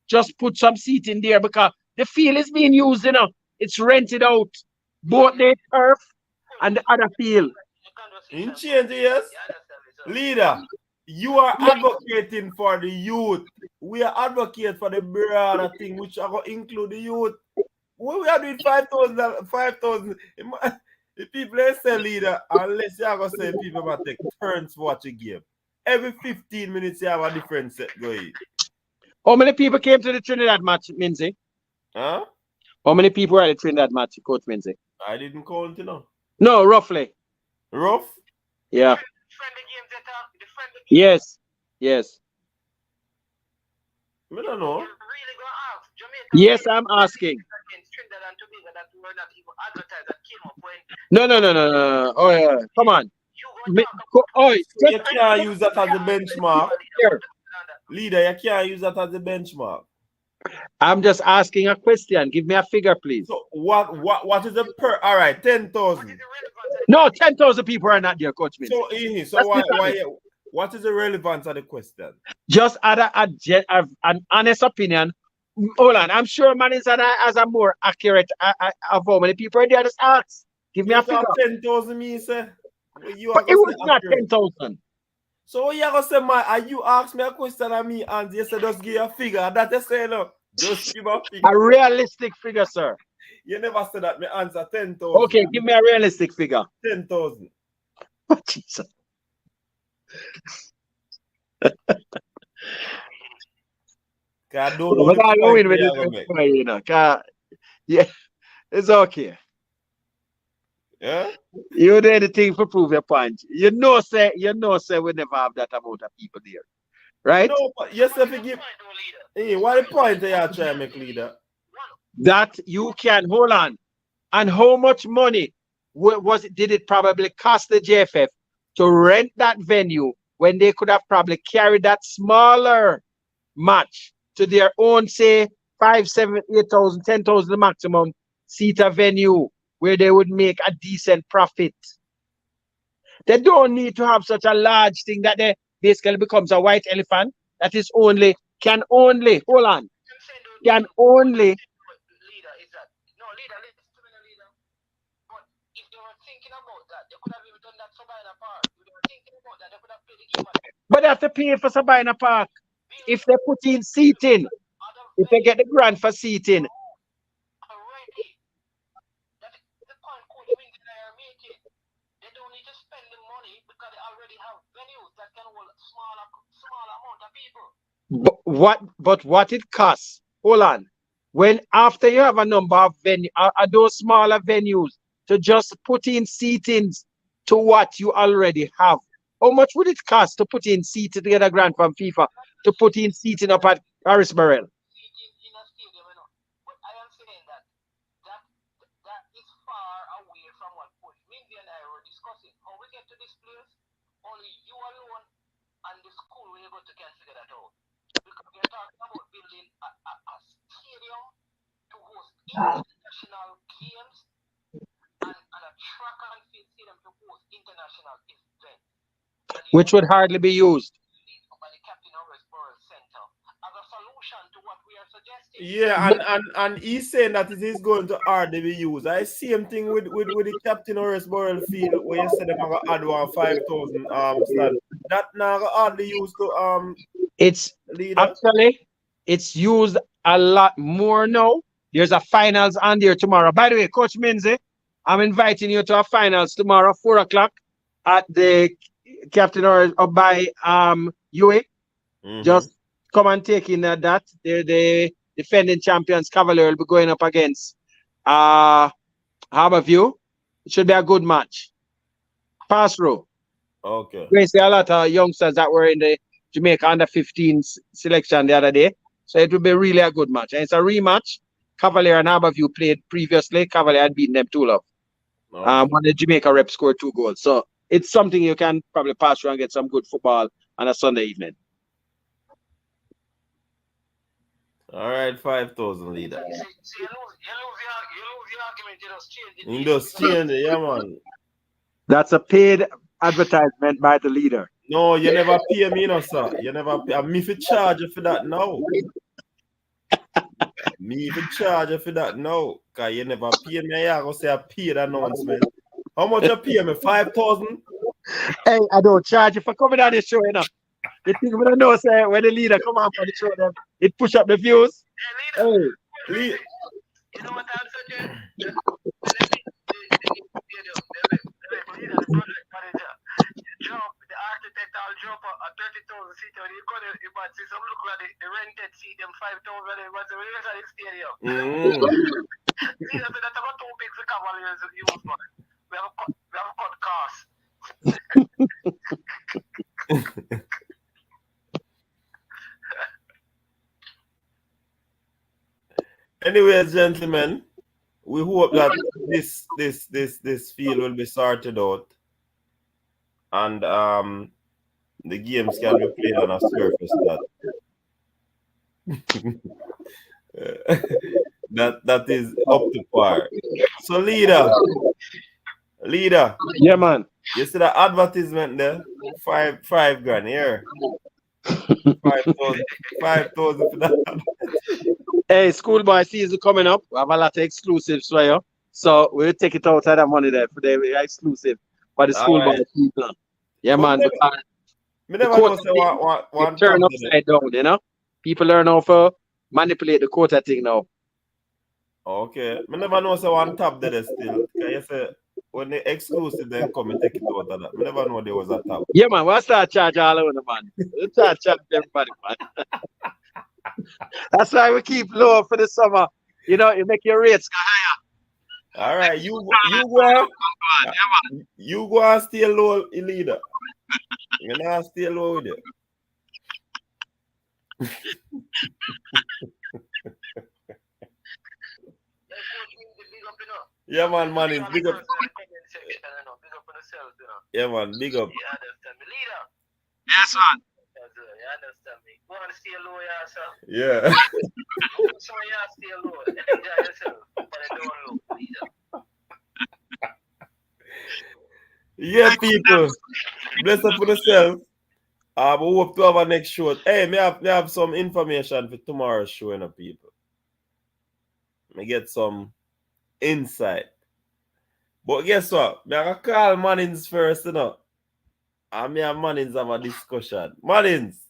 Just put some seating there because the field is being used, It's rented out. Both the turf and the other field. In change, yes. Leader, you are advocating for the youth. We are advocating for the broader thing, which are going to include the youth. We are doing 5,000. The people they say, leader, unless you are going to say people might take turns to watch a game. Every 15 minutes, you have a different set going. How many people came to the Trinidad match, Minzy? Huh? How many people were at the Trinidad match, Coach Minzy? I didn't count, No, roughly. Rough? Yeah. Friendly games. Yes. I don't know. Yes, I'm asking. No. Oh, yeah. Come on. You can't use that as a benchmark. Leader, you can't use that as a benchmark. I'm just asking a question. Give me a figure, please. So what is the per? All right, 10,000. No, 10,000 people are not there, Coach Minzy. So why? What is the relevance of the question? Just an honest opinion. Hold on, I'm sure Manizada has a more accurate of how many people are there. Just ask. Give me a figure. 10,000, me say. It was not 10,000. So you gonna say, you ask me a question and me and you say just give you a figure. That you say no. Just give a figure. A realistic figure, sir. You never said that. Me answer 10,000. Okay, give me a realistic figure. 10,000. Oh, Jesus. I don't know yeah, it's okay. Yeah? You do anything to prove your point. You know, say we never have that amount of people there. Right? No, but yes, if you give. Hey, what the point are you trying to make, leader? that you can hold on. And how much money did it probably cost the JFF to rent that venue when they could have probably carried that smaller match to their own, say, 5, 7, 8,000, 10,000 maximum seater venue where they would make a decent profit. They don't need to have such a large thing that they basically becomes a white elephant that is only, can only, hold on, can only. Leader is that no leader, listen to me, leader. But if they were thinking about that, they could have even done that Sabina Park. If they were thinking about that, they could have played the game. But they have to pay for Sabina Park. If they put in seating, if they get the grant for seating. Already, that's the point Coach Windsor and I are making. They don't need to spend the money because they already have venues that can hold smaller amount of people. But what it costs? Hold on. When after you have a number of venues, are those smaller venues to just put in seatings to what you already have? How much would it cost to put in seating to get a grant from FIFA to put in seating up at Harrisburg? Seating in a stadium, you know. But I am saying that is far away from what Coach Windsor and I were discussing. How we get to this place, only you alone and the school were able to can figure that out. Because we're talking about building a stadium to host international games and a track and field stadium to host international events. Which would hardly be used. By the Captain Harrisburg Center as a solution to what we are suggesting. Yeah, and he's saying that it is going to hardly be used. I see same thing with the Captain Harrisburg field where you said they're gonna add 5,000 stand. That now hardly used to it's leader. Actually it's used a lot more now. There's a finals on there tomorrow. By the way, Coach Minzy, I'm inviting you to a finals tomorrow, 4 o'clock at the Captain or by UA. Just come and take in that. They're the defending champions. Cavalier will be going up against Harborview. It should be a good match. Pass through. Okay. We see a lot of youngsters that were in the Jamaica under 15 selection the other day. So it will be really a good match. And it's a rematch. Cavalier and Harborview played previously. Cavalier had beaten them 2-0. Okay. When the Jamaica rep scored 2 goals. So it's something you can probably pass through and get some good football on a Sunday evening. All right, 5,000 leader. So you lose the argument, you just change it. You just change it, yeah, man. That's a paid advertisement by the leader. No, you never pay me, no, sir. You never pay. Me for charge you for that now. Me for charge you for that now. Because you never pay me. I go say I paid announcement. How much you pay me? 5,000? Hey, I don't charge you for coming on the show, you know. The thing we don't know, say, when the leader come on for the show, them, it push up the views. Hey, leader. You know what I'm saying? The project manager. The architect will drop a 30,000 seat when you go there, you might see some look like the rented seat, them 5,000, it was the race at the stadium. See, that's about too big for Cavaliers to use, man. We have a cut cost. Anyways, gentlemen, we hope that this field will be sorted out and the games can be played on a surface that is up to par. So leader, yeah, man. you see the advertisement there? Five grand here. 5,000 for that. Hey, schoolboy season coming up. We have a lot of exclusives for you. So we'll take it out of the money there for the exclusive for the schoolboy people. Yeah, But man. Me never know say one turn upside down, you know? People learn how to manipulate the quota thing now. Okay. Me never know say one tab there still. Can you say when the exclusive then come and take it out of that? Me never know there was a tab. Yeah, man. We'll start charge all over the man. We'll start charge everybody, man. That's why we keep low for the summer. You know, you make your rates go higher. All right, you go and stay low, leader. You not stay low with it. Yeah, man, Manning, big up. Comment section, you know. Big up on yourself, you know. Yeah, man, big up. You understand me? Leader. Yes, man. You understand me? Go and stay low, yeah, sir. Yeah. So, yeah, stay low. Enjoy yourself. But don't look, leader. Yeah, people. Bless up for yourself. We hope to have a next show. Hey, me have some information for tomorrow's show, you know, people. Me get some insight. But guess what? Me I call Mannings first, you know. And me and Mannings have a discussion. Mannings,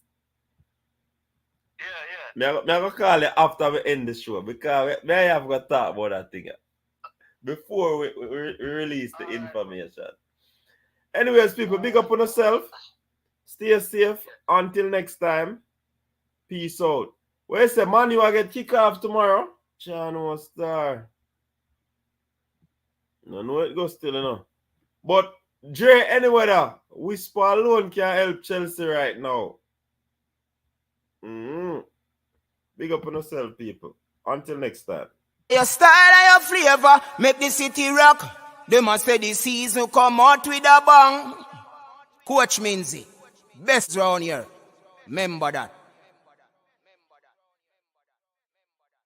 Yeah. me I call you after we end the show because me I have got to talk about that thing before we release the information. Anyways, people, big up on yourself. Stay safe. Until next time. Peace out. Where is the man you will get kick off tomorrow? Channel Star. No, know it goes still, you know. But Dre, anyway, Whisper alone can help Chelsea right now. Big up on yourself, people. Until next time. Your style and your flavor make the city rock. They must say the season come out with a bang. Coach Minzy, best round here. Remember that.